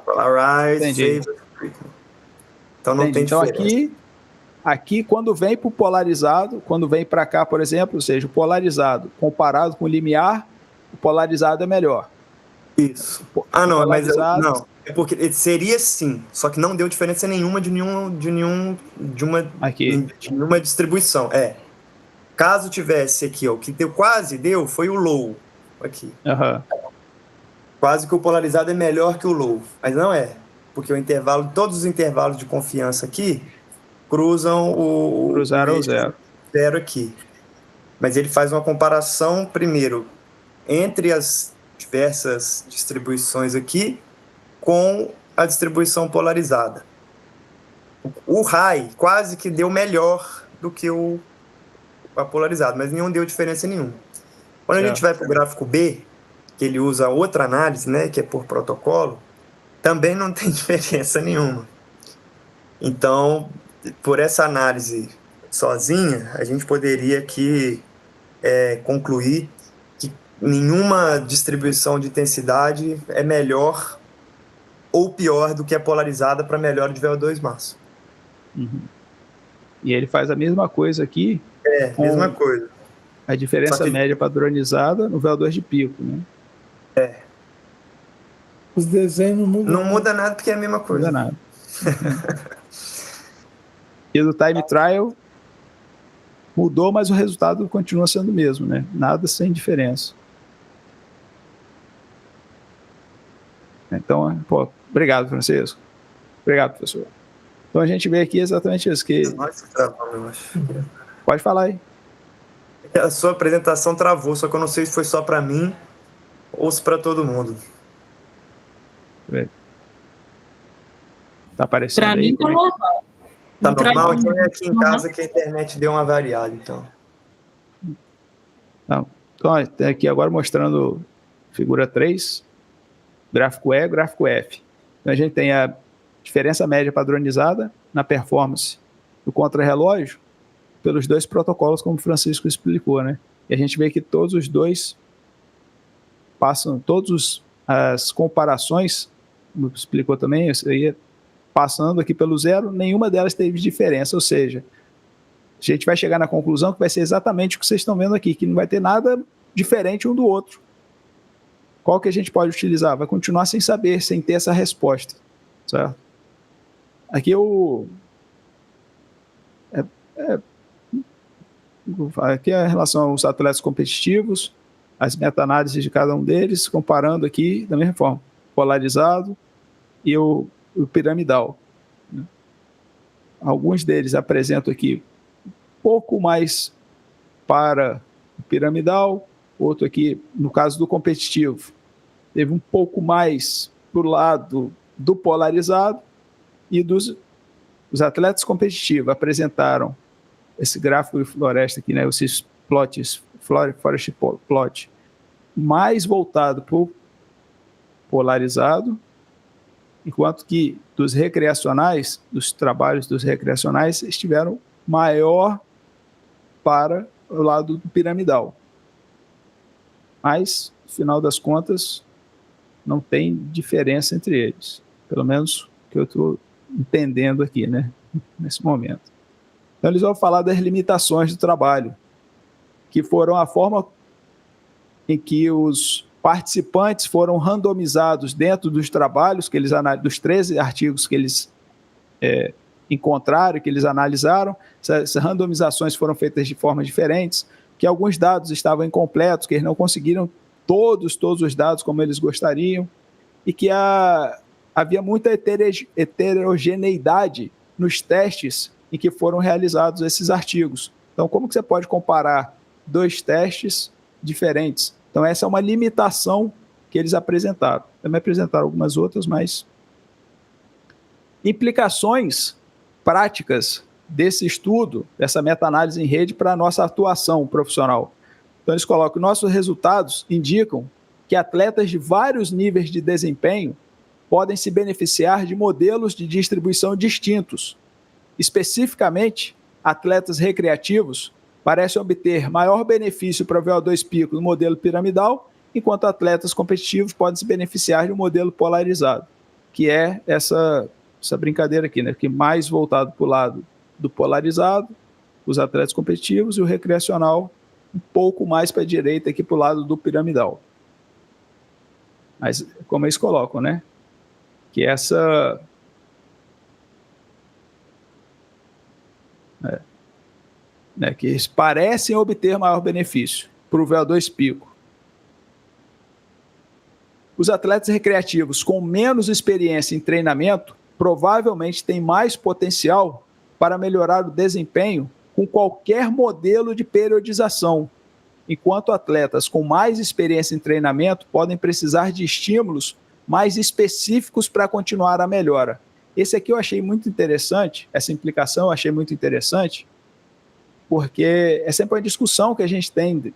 polarized, favors treatment. Então não tem diferença. Então aqui quando vem para o polarizado, quando vem para cá, por exemplo, ou seja, o polarizado comparado com o limiar, o polarizado é melhor. Isso. Não, mas não. É porque seria sim, só que não deu diferença nenhuma de nenhuma distribuição. Caso tivesse aqui, o que quase deu foi o low aqui. Quase que o polarizado é melhor que o low, mas não é, porque todos os intervalos de confiança aqui cruzaram o zero aqui. Mas ele faz uma comparação primeiro entre as diversas distribuições aqui com a distribuição polarizada. O high quase que deu melhor do que a polarizada, mas nenhum deu diferença nenhuma. Quando a gente vai para o gráfico B, que ele usa outra análise, né, que é por protocolo, também não tem diferença nenhuma. Então, por essa análise sozinha, a gente poderia aqui concluir que nenhuma distribuição de intensidade é melhor ou pior do que a polarizada para melhora de VO2 máximo. E ele faz a mesma coisa aqui. Mesma coisa. A diferença média padronizada no VO2 de pico, né? Os desenhos não mudam. Não muda nada porque é a mesma coisa. Não muda nada. E do time trial mudou, mas o resultado continua sendo o mesmo, né? Nada sem diferença. Então, obrigado, Francisco. Obrigado, professor. Então a gente vê aqui exatamente isso. Pode falar aí. A sua apresentação travou, só que eu não sei se foi só para mim ou se para todo mundo. Tá aparecendo pra aí? Mim tá normal. Tá normal? Então é aqui em casa que a internet deu uma variada, então. Não. Então, aqui agora mostrando figura 3, gráfico E, gráfico F. Então a gente tem a diferença média padronizada na performance do contrarrelógio pelos dois protocolos, como o Francisco explicou, né? E a gente vê que todos os dois passam, todas as comparações, como explicou também, isso aí, passando aqui pelo zero, nenhuma delas teve diferença, ou seja, a gente vai chegar na conclusão que vai ser exatamente o que vocês estão vendo aqui, que não vai ter nada diferente um do outro. Qual que a gente pode utilizar? Vai continuar sem saber, sem ter essa resposta, certo? Aqui aqui é a relação aos atletas competitivos, as meta-análises de cada um deles, comparando aqui da mesma forma, polarizado e o piramidal. Alguns deles apresentam aqui um pouco mais para o piramidal, outro aqui, no caso do competitivo, teve um pouco mais para o lado do polarizado, e os atletas competitivos apresentaram esse gráfico de floresta aqui, né, esses plots, forest plot, mais voltado para o polarizado, enquanto que dos recreacionais, dos trabalhos dos recreacionais, estiveram maior para o lado do piramidal. Mas, no final das contas, não tem diferença entre eles. Pelo menos o que eu estou entendendo aqui, né, nesse momento. Então, eles vão falar das limitações do trabalho, que foram a forma em que os participantes foram randomizados dentro dos trabalhos, dos 13 artigos que eles encontraram, que eles analisaram. Essas randomizações foram feitas de formas diferentes, que alguns dados estavam incompletos, que eles não conseguiram todos os dados como eles gostariam, e que havia muita heterogeneidade nos testes em que foram realizados esses artigos. Então, como que você pode comparar 2 testes diferentes? Então, essa é uma limitação que eles apresentaram. Também apresentaram algumas outras, mas... Implicações práticas desse estudo, dessa meta-análise em rede para a nossa atuação profissional. Então, eles colocam: nossos resultados indicam que atletas de vários níveis de desempenho podem se beneficiar de modelos de distribuição distintos. Especificamente, atletas recreativos parecem obter maior benefício para VO2 pico no modelo piramidal, enquanto atletas competitivos podem se beneficiar de um modelo polarizado, que é essa brincadeira aqui, né? Que mais voltado para o lado do polarizado, os atletas competitivos, e o recreacional um pouco mais para a direita aqui para o lado do piramidal. Mas, como eles colocam, né? Que que eles parecem obter maior benefício para o VO2 pico. Os atletas recreativos com menos experiência em treinamento provavelmente têm mais potencial para melhorar o desempenho com qualquer modelo de periodização, enquanto atletas com mais experiência em treinamento podem precisar de estímulos mais específicos para continuar a melhora. Esse aqui eu achei muito interessante, essa implicação eu achei muito interessante, porque é sempre uma discussão que a gente tem,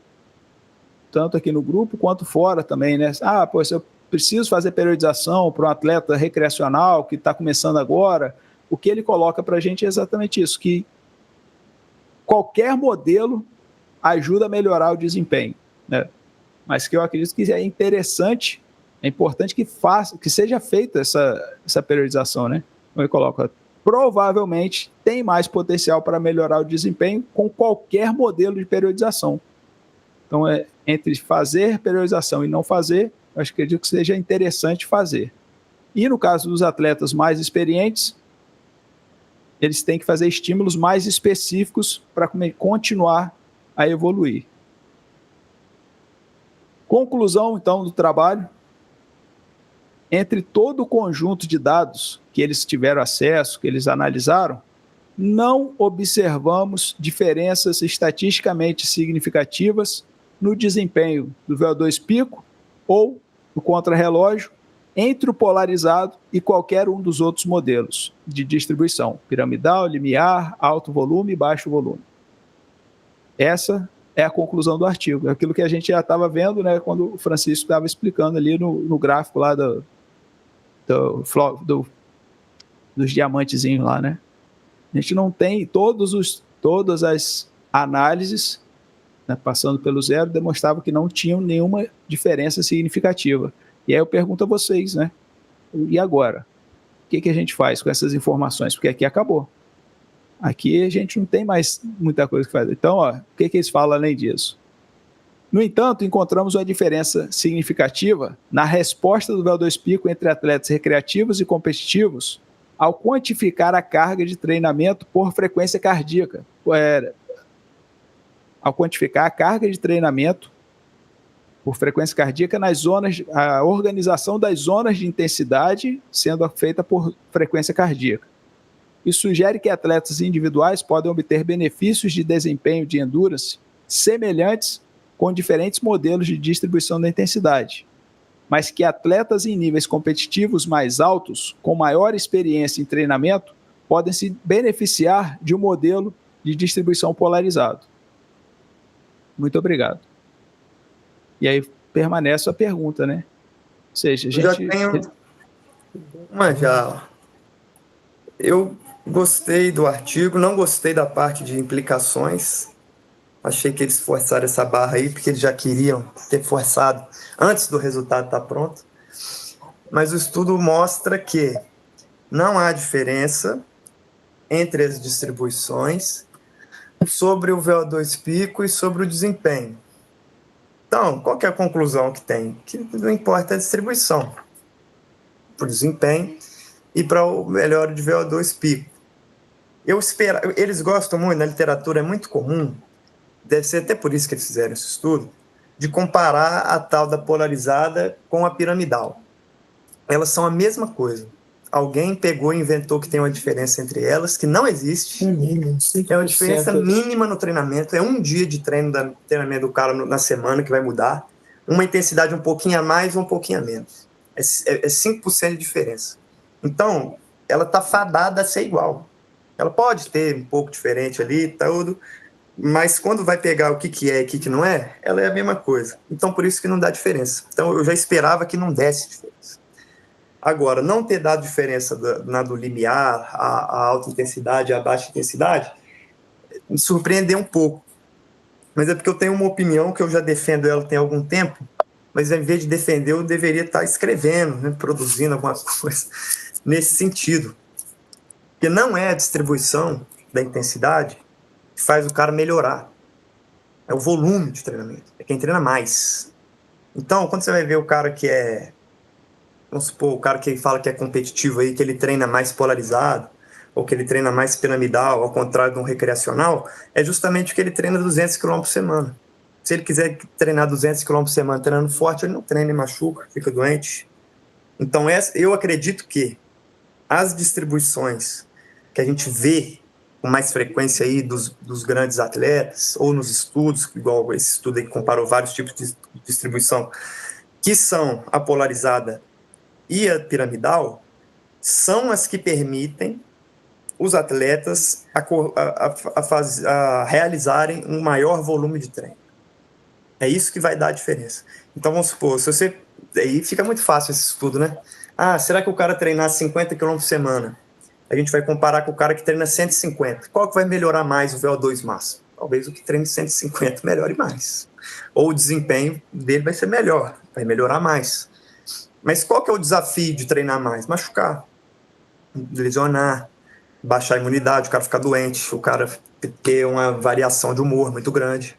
tanto aqui no grupo quanto fora também, né? Se eu preciso fazer periodização para um atleta recreacional que está começando agora, o que ele coloca para a gente é exatamente isso, que qualquer modelo ajuda a melhorar o desempenho, né? Mas que eu acredito que é interessante, é importante que seja feita essa periodização, né? Então ele coloca: provavelmente tem mais potencial para melhorar o desempenho com qualquer modelo de periodização. Então, entre fazer periodização e não fazer, eu acredito que seja interessante fazer. E no caso dos atletas mais experientes, eles têm que fazer estímulos mais específicos para continuar a evoluir. Conclusão, então, do trabalho: entre todo o conjunto de dados que eles tiveram acesso, que eles analisaram, não observamos diferenças estatisticamente significativas no desempenho do VO2 pico ou do contrarrelógio entre o polarizado e qualquer um dos outros modelos de distribuição: piramidal, limiar, alto volume e baixo volume. Essa é a conclusão do artigo. É aquilo que a gente já estava vendo, né, quando o Francisco estava explicando ali no gráfico lá dos diamantezinhos lá, né? A gente não tem todas as análises, né, passando pelo zero, demonstravam que não tinham nenhuma diferença significativa. E aí eu pergunto a vocês, né? E agora? O que a gente faz com essas informações? Porque aqui acabou. Aqui a gente não tem mais muita coisa que fazer. Então, o que eles falam além disso? No entanto, encontramos uma diferença significativa na resposta do VO2 pico entre atletas recreativos e competitivos ao quantificar a carga de treinamento por frequência cardíaca. Ao quantificar a carga de treinamento por frequência cardíaca nas zonas, a organização das zonas de intensidade sendo feita por frequência cardíaca. Isso sugere que atletas individuais podem obter benefícios de desempenho de endurance semelhantes com diferentes modelos de distribuição da intensidade, mas que atletas em níveis competitivos mais altos, com maior experiência em treinamento, podem se beneficiar de um modelo de distribuição polarizado. Muito obrigado. E aí permanece a pergunta, né? Ou seja, a gente... Já tenho uma já. Eu gostei do artigo, não gostei da parte de implicações. Achei que eles forçaram essa barra aí, porque eles já queriam ter forçado antes do resultado estar pronto. Mas o estudo mostra que não há diferença entre as distribuições sobre o VO2 pico e sobre o desempenho. Então, qual que é a conclusão que tem? Que não importa a distribuição, para o desempenho e para o melhor de VO2 pico. Eles gostam muito, na literatura é muito comum, deve ser até por isso que eles fizeram esse estudo, de comparar a tal da polarizada com a piramidal. Elas são a mesma coisa. Alguém pegou e inventou que tem uma diferença entre elas, que não existe. É uma diferença mínima no treinamento. É um dia de treinamento do cara na semana que vai mudar. Uma intensidade um pouquinho a mais ou um pouquinho a menos. É 5% de diferença. Então, ela está fadada a ser igual. Ela pode ter um pouco diferente ali, tudo, mas quando vai pegar o que é e o que não é, ela é a mesma coisa. Então, por isso que não dá diferença. Então, eu já esperava que não desse diferença. Agora, não ter dado diferença do limiar, a alta intensidade, a baixa intensidade, me surpreendeu um pouco. Mas é porque eu tenho uma opinião que eu já defendo ela tem algum tempo, mas em vez de defender, eu deveria estar escrevendo, né, produzindo alguma coisa nesse sentido. Porque não é a distribuição da intensidade que faz o cara melhorar. É o volume de treinamento. É quem treina mais. Então, quando você vai ver o cara que vamos supor, o cara que fala que é competitivo aí, que ele treina mais polarizado, ou que ele treina mais piramidal, ao contrário de um recreacional, é justamente que ele treina 200 km por semana. Se ele quiser treinar 200 km por semana treinando forte, ele não treina e machuca, fica doente. Então, eu acredito que as distribuições que a gente vê com mais frequência aí dos grandes atletas, ou nos estudos, igual esse estudo aí que comparou vários tipos de distribuição, que são a polarizada e a piramidal, são as que permitem os atletas a realizarem um maior volume de treino. É isso que vai dar a diferença. Então, vamos supor, aí fica muito fácil esse estudo, né? Será que o cara treinar 50 km por semana? A gente vai comparar com o cara que treina 150. Qual que vai melhorar mais o VO2 máximo? Talvez o que treine 150 melhore mais. Ou o desempenho dele vai ser melhor, vai melhorar mais. Mas qual que é o desafio de treinar mais? Machucar, lesionar, baixar a imunidade, o cara ficar doente, o cara ter uma variação de humor muito grande.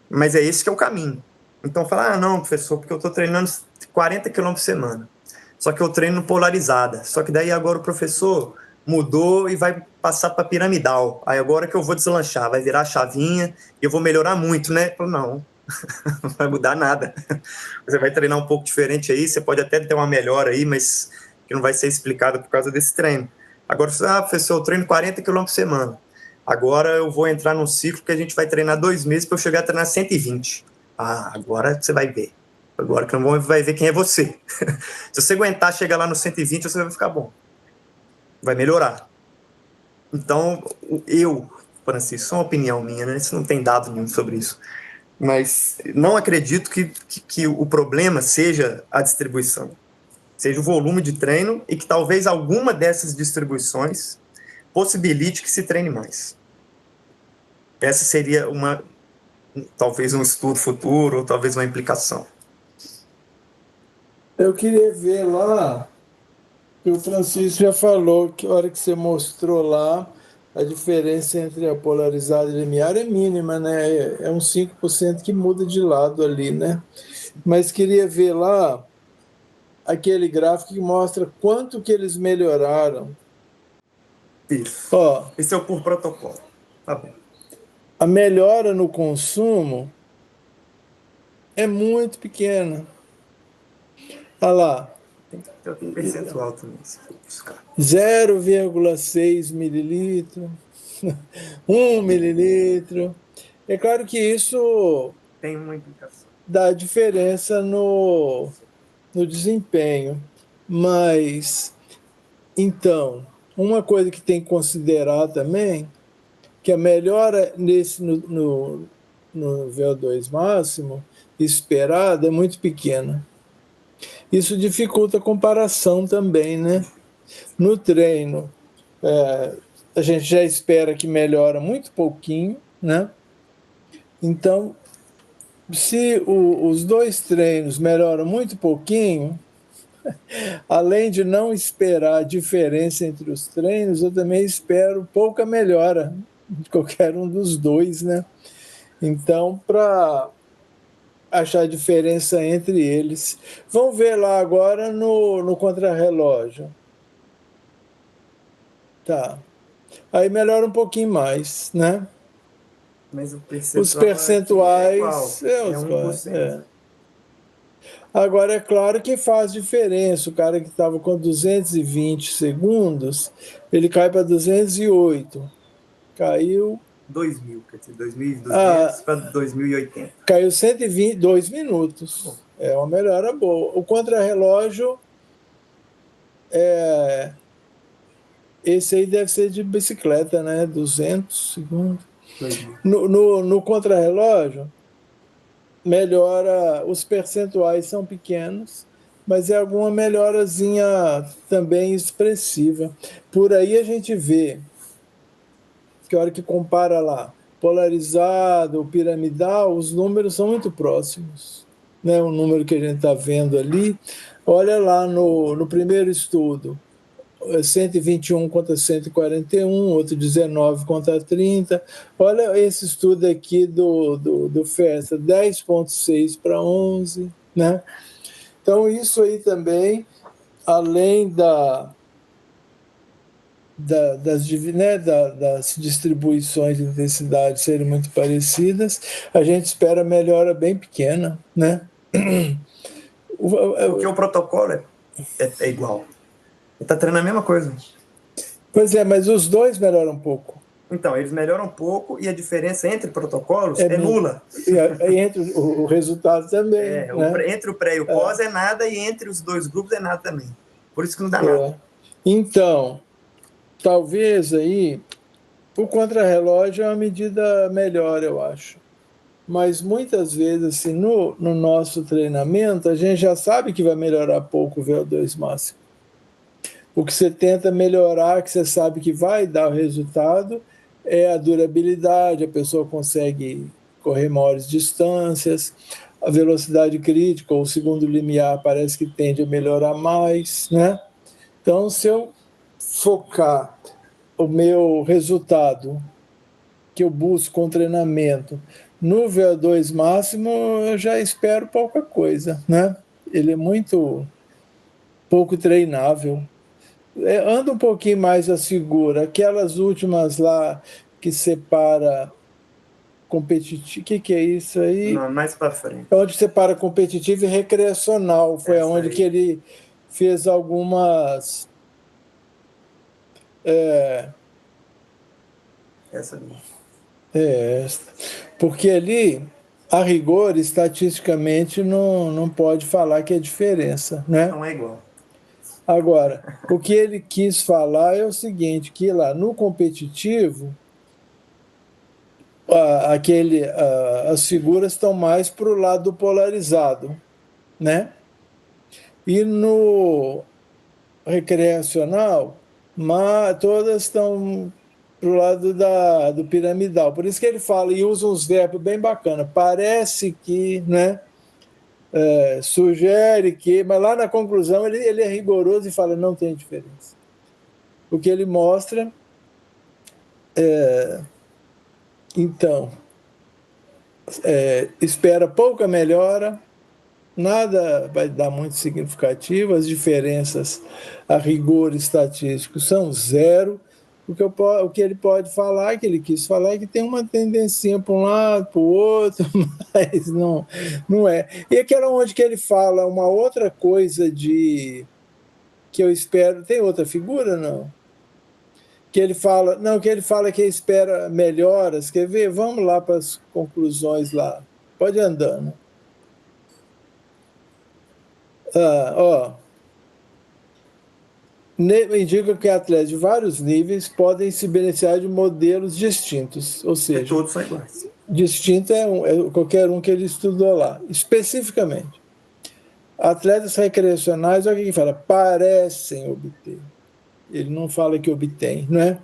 Mas é esse que é o caminho. Então fala, não, professor, porque eu estou treinando 40 km por semana. Só que eu treino polarizada. Só que daí agora o professor mudou e vai passar para piramidal. Aí agora que eu vou deslanchar, vai virar a chavinha e eu vou melhorar muito, né? Eu falo, não, não vai mudar nada. Você vai treinar um pouco diferente aí, você pode até ter uma melhora aí, mas que não vai ser explicada por causa desse treino. Agora, professor, eu treino 40 km por semana. Agora eu vou entrar num ciclo que a gente vai treinar 2 meses para eu chegar a treinar 120. Agora você vai ver. Agora que não vai ver quem é você. Se você aguentar chegar lá no 120, você vai ficar bom. Vai melhorar. Então, Francisco, isso é uma opinião minha, né? Isso não tem dado nenhum sobre isso. Mas não acredito que o problema seja a distribuição. Seja o volume de treino e que talvez alguma dessas distribuições possibilite que se treine mais. Essa seria talvez um estudo futuro, ou talvez uma implicação. Eu queria ver lá, que o Francisco já falou que a hora que você mostrou lá, a diferença entre a polarizada e limiar é mínima, né? É uns 5% que muda de lado ali, né? Mas queria ver lá aquele gráfico que mostra quanto que eles melhoraram. Isso. Esse é o por protocolo. Tá bom. A melhora no consumo é muito pequena. Olha lá. Tem que ter um percentual também. 0,6 mililitro, 1 mililitro. É claro que isso tem uma implicação. Dá diferença no desempenho. Mas, então, uma coisa que tem que considerar também, que a melhora no VO2 máximo esperada é muito pequena. Isso dificulta a comparação também, né? No treino, a gente já espera que melhora muito pouquinho, né? Então, se os 2 treinos melhoram muito pouquinho, além de não esperar diferença entre os treinos, eu também espero pouca melhora de qualquer um dos 2, né? Então, para achar a diferença entre eles. Vamos ver lá agora no contrarrelógio. Tá. Aí melhora um pouquinho mais, né? Mas o Os percentual aqui é igual, percentuais. é 1%. Agora, é claro que faz diferença. O cara que estava com 220 segundos, ele cai para 208. Caiu. 2.000, quer dizer, 2.200 para 2.080. Caiu 122 minutos. É uma melhora boa. O contrarrelógio, esse aí deve ser de bicicleta, né? 200 segundos. No contrarrelógio, melhora, os percentuais são pequenos, mas é alguma melhorazinha também expressiva. Por aí a gente vê que a hora que compara lá, polarizado, piramidal, os números são muito próximos. Né? O número que a gente está vendo ali, olha lá no primeiro estudo, 121 contra 141, outro 19 contra 30. Olha esse estudo aqui do FESTA, 10,6 para 11. Né? Então, isso aí também, além das distribuições de intensidade serem muito parecidas, a gente espera melhora bem pequena. Né? Porque o protocolo é igual. Ele está treinando a mesma coisa. Pois é, mas os dois melhoram um pouco. Então, eles melhoram um pouco e a diferença entre protocolos é nula. E entre o resultado também. Né? Entre o pré e o pós é nada, e entre os dois grupos é nada também. Por isso que não dá nada. Então, talvez aí o contrarrelógio é uma medida melhor, eu acho. Mas muitas vezes, assim, no nosso treinamento, a gente já sabe que vai melhorar pouco o VO2 máximo. O que você tenta melhorar, que você sabe que vai dar o resultado, é a durabilidade, a pessoa consegue correr maiores distâncias, a velocidade crítica, ou o segundo limiar, parece que tende a melhorar mais, né? Então, se eu focar o meu resultado que eu busco com treinamento no VO2 máximo, eu já espero pouca coisa, né? Ele é muito pouco treinável. Anda um pouquinho mais a figura. Aquelas últimas lá que separa competitivo. O que é isso aí? Não, mais para frente. Onde separa competitivo e recreacional. Foi onde que ele fez algumas. Essa ali. Porque ali, a rigor, estatisticamente, não pode falar que é diferença. Né? Não é igual. Agora, o que ele quis falar é o seguinte, que lá no competitivo, as figuras estão mais para o lado polarizado, né? E no recreacional, todas estão para o lado do piramidal. Por isso que ele fala e usa uns verbos bem bacanas. Parece que, né? Sugere que, mas lá na conclusão ele é rigoroso e fala não tem diferença. O que ele mostra então espera pouca melhora, nada vai dar muito significativo, as diferenças a rigor estatístico são zero. O que ele pode falar, que ele quis falar, é que tem uma tendência para um lado, para o outro, mas não é. E aquela onde que ele fala uma outra coisa que eu espero. Tem outra figura, não? Que ele fala que espera melhoras. Quer ver? Vamos lá para as conclusões lá. Pode ir andando. Indica que atletas de vários níveis podem se beneficiar de modelos distintos, ou seja, todos são iguais. Distinto é qualquer um que ele estudou lá, especificamente. Atletas recreacionais, olha o que ele fala, parecem obter. Ele não fala que obtém, não é?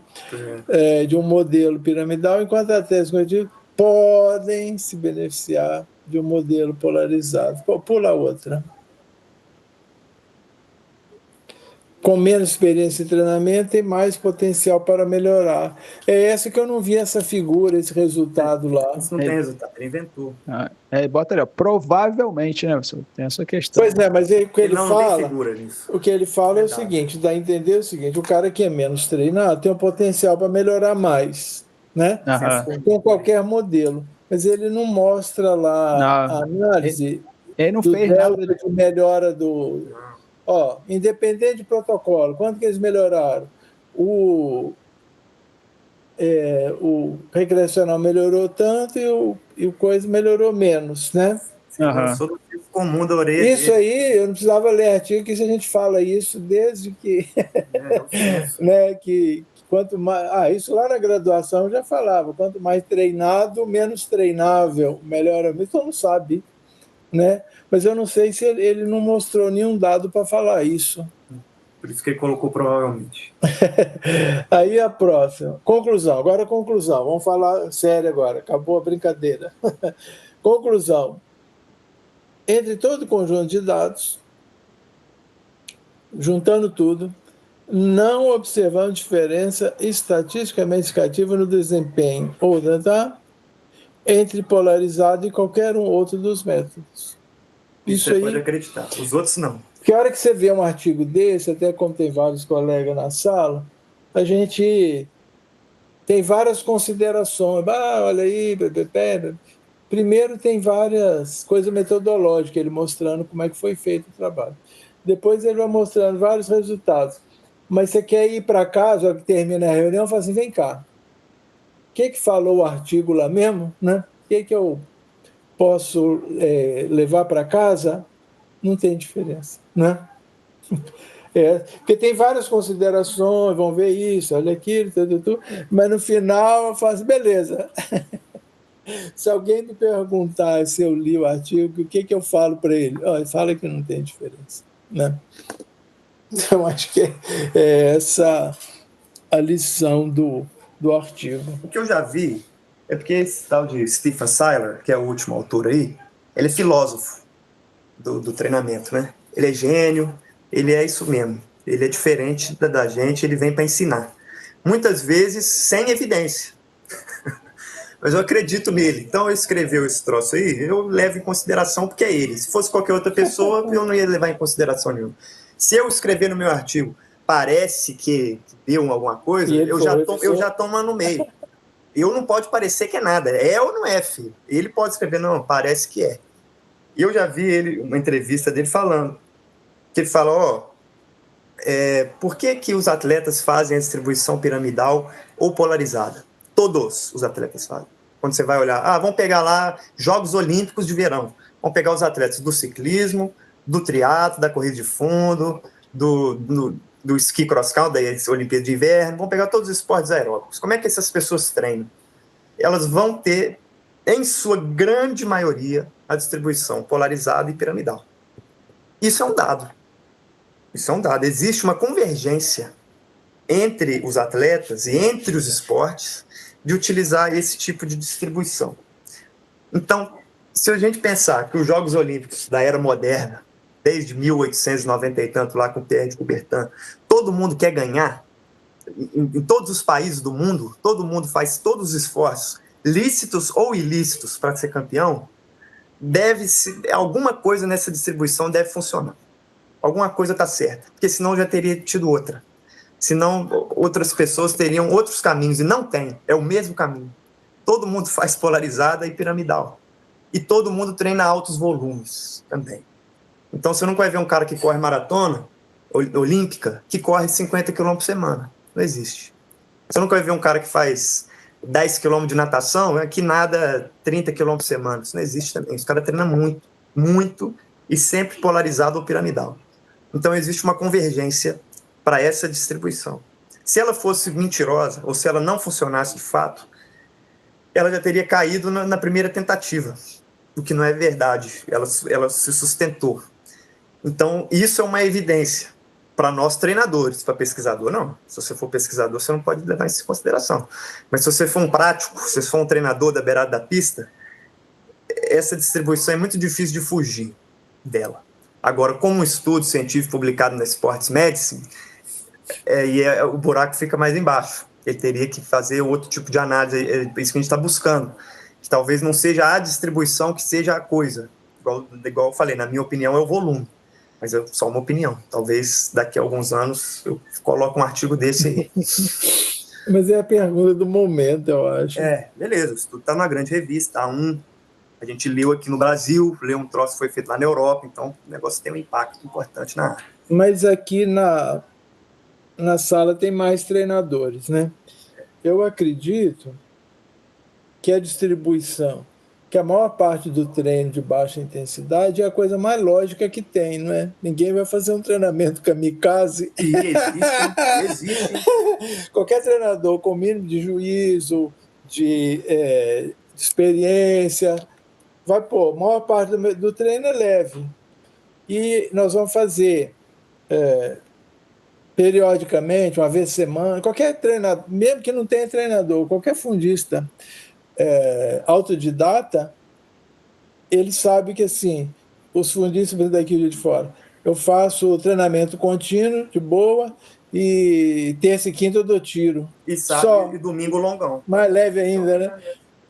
De um modelo piramidal, enquanto atletas competitivos podem se beneficiar de um modelo polarizado. Pula a outra. com menos experiência em treinamento tem mais potencial para melhorar. É essa que eu não vi essa figura, esse resultado lá. Isso não tem resultado, ele inventou. Bota ali, ó, provavelmente, né? Você tem essa questão. Pois é, mas o que ele não fala, tem figura nisso. o que ele fala é o Verdade. seguinte, dá a entender o seguinte, o cara que é menos treinado tem um potencial para melhorar mais, né? Com qualquer modelo. Mas ele não mostra lá a análise ele não do fez delta nada. de melhora do... Ó, independente de protocolo, quanto que eles melhoraram? O recreacional melhorou tanto e o coisa melhorou menos, né? Lançou do tipo comum da orelha. Isso aí, eu não precisava ler artigo, que isso a gente fala isso desde que... né, que quanto mais... isso lá na graduação eu já falava, quanto mais treinado, menos treinável, melhora. Isso eu não sabe, né? Mas eu não sei se ele não mostrou nenhum dado para falar isso. Por isso que ele colocou provavelmente. Aí a próxima. Conclusão. Agora conclusão. Vamos falar sério agora. Acabou a brincadeira. Conclusão. Entre todo o conjunto de dados, juntando tudo, não observamos diferença estatisticamente significativa no desempenho ou entre polarizado e qualquer um outro dos métodos. Isso você pode acreditar. Os outros não. Porque a hora que você vê um artigo desse, até como tem vários colegas na sala, a gente tem várias considerações. Olha aí, primeiro tem várias coisas metodológicas, ele mostrando como é que foi feito o trabalho. Depois ele vai mostrando vários resultados. Mas você quer ir para casa, a hora que termina a reunião, fala assim, vem cá, o que falou o artigo lá mesmo? Né? O que eu posso levar para casa? Não tem diferença, né? Porque tem várias considerações, vão ver isso, olha aquilo, tudo, mas no final eu falo assim, beleza. Se alguém me perguntar se eu li o artigo, o que eu falo para ele? Ele fala que não tem diferença, né? Então, acho que é essa a lição do artigo. O que eu já vi é porque esse tal de Stephen Seiler, que é o último autor aí, ele é filósofo do treinamento, né? Ele é gênio, ele é isso mesmo. Ele é diferente da gente, ele vem para ensinar. Muitas vezes sem evidência. Mas eu acredito nele. Então, ele escreveu esse troço aí, eu levo em consideração porque é ele. Se fosse qualquer outra pessoa, eu não ia levar em consideração nenhuma. Se eu escrever no meu artigo, parece que deu alguma coisa, eu já tomo no meio. Eu não pode parecer que é nada. É ou não é, filho? Ele pode escrever, não, parece que é. E eu já vi uma entrevista dele falando, que ele fala, por que os atletas fazem a distribuição piramidal ou polarizada? Todos os atletas fazem. Quando você vai olhar, vamos pegar lá Jogos Olímpicos de Verão. Vamos pegar os atletas do ciclismo, do triatlo, da corrida de fundo, do esqui cross-country, da Olimpíada de Inverno. Vamos pegar todos os esportes aeróbicos. Como é que essas pessoas treinam? Elas vão ter, em sua grande maioria, a distribuição polarizada e piramidal. Isso é um dado. Existe uma convergência entre os atletas e entre os esportes de utilizar esse tipo de distribuição. Então, se a gente pensar que os Jogos Olímpicos da era moderna, desde 1890 e tanto, lá com o Pierre de Coubertin, todo mundo quer ganhar, em todos os países do mundo, todo mundo faz todos os esforços, lícitos ou ilícitos, para ser campeão, alguma coisa nessa distribuição deve funcionar. Alguma coisa está certa, porque senão já teria tido outra. Senão outras pessoas teriam outros caminhos, e não tem, é o mesmo caminho. Todo mundo faz polarizada e piramidal. E todo mundo treina altos volumes também. Então você nunca vai ver um cara que corre maratona olímpica que corre 50 km por semana. Não existe. Você nunca vai ver um cara que faz 10 km de natação que nada 30 km por semana. Isso não existe também. Os caras treinam muito, muito, e sempre polarizado ou piramidal. Então existe uma convergência para essa distribuição. Se ela fosse mentirosa, ou se ela não funcionasse de fato, ela já teria caído na primeira tentativa, o que não é verdade. Ela se sustentou. Então, isso é uma evidência para nós treinadores, para pesquisador, não. Se você for pesquisador, você não pode levar isso em consideração. Mas se você for um prático, se você for um treinador da beirada da pista, essa distribuição é muito difícil de fugir dela. Agora, como um estudo científico publicado na Sports Medicine, o buraco fica mais embaixo. Ele teria que fazer outro tipo de análise, é isso que a gente está buscando. Que talvez não seja a distribuição que seja a coisa. Igual eu falei, na minha opinião é o volume. Mas é só uma opinião. Talvez daqui a alguns anos eu coloque um artigo desse aí. Mas é a pergunta do momento, eu acho. Beleza. Isso tudo está numa grande revista, a gente leu aqui no Brasil, leu um troço que foi feito lá na Europa, então o negócio tem um impacto importante na área. Mas aqui na sala tem mais treinadores, né? Eu acredito que a distribuição, que a maior parte do treino de baixa intensidade é a coisa mais lógica que tem, não é? Ninguém vai fazer um treinamento kamikaze. Existe. Qualquer treinador com mínimo de juízo, de experiência, vai pôr, a maior parte do treino é leve. E nós vamos fazer periodicamente, uma vez por semana, qualquer treinador, mesmo que não tenha treinador, qualquer fundista autodidata, ele sabe que assim, os fundistas daqui de fora, eu faço treinamento contínuo, de boa, e terça e quinta eu dou tiro. E sábado e domingo longão. Mais leve ainda, né?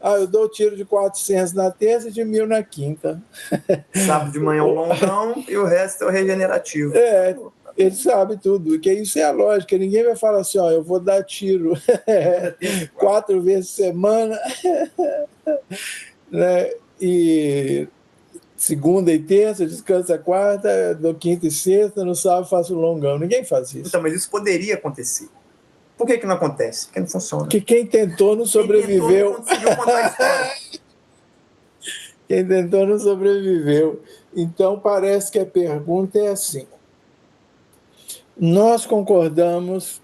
Eu dou tiro de 400 na terça e de 1.000 na quinta. Sábado de manhã um longão e o resto é o regenerativo. Ele sabe tudo, que isso é a lógica. Ninguém vai falar assim, eu vou dar tiro 4 vezes por semana, né? E segunda e terça, descansa quarta, dou quinta e sexta, no sábado faço longão. Ninguém faz isso. Então, mas isso poderia acontecer. Por que não acontece? Porque não funciona. Porque quem tentou não sobreviveu. Quem tentou não conseguiu contar a história. Quem tentou não sobreviveu. Então, parece que a pergunta é assim. Nós concordamos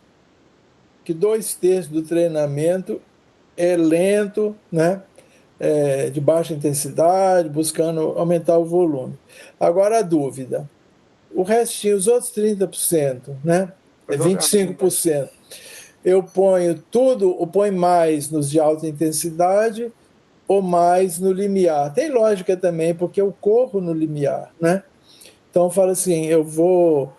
que 2/3 do treinamento é lento, né? De baixa intensidade, buscando aumentar o volume. Agora a dúvida. O restinho, os outros 30%, né? 25%. Eu ponho mais nos de alta intensidade ou mais no limiar. Tem lógica também, porque eu corro no limiar, né? Então eu falo assim, eu vou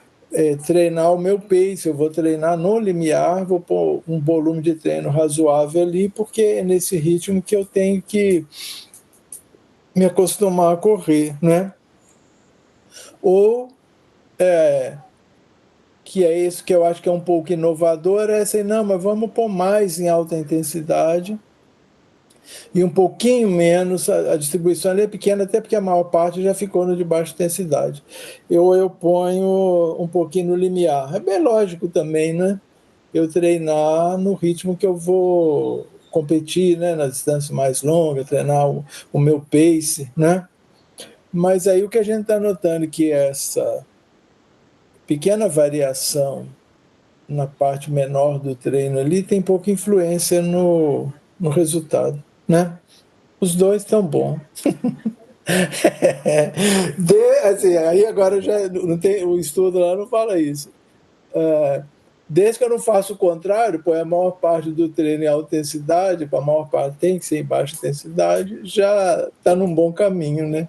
treinar o meu pace, eu vou treinar no limiar, vou pôr um volume de treino razoável ali, porque é nesse ritmo que eu tenho que me acostumar a correr, né? Ou, que é isso que eu acho que é um pouco inovador, é assim, não, mas vamos pôr mais em alta intensidade e um pouquinho menos, a distribuição ali é pequena, até porque a maior parte já ficou no de baixa intensidade. Eu ponho um pouquinho no limiar. É bem lógico também, né? Eu treinar no ritmo que eu vou competir, né? Na distância mais longa, treinar o meu pace, né? Mas aí o que a gente está notando que essa pequena variação na parte menor do treino ali tem pouca influência no resultado, né? Os dois estão bons. Assim, aí agora já não tem, o estudo lá não fala isso. Desde que eu não faça o contrário, põe a maior parte do treino em alta intensidade, para a maior parte tem que ser em baixa intensidade, já está num bom caminho, né?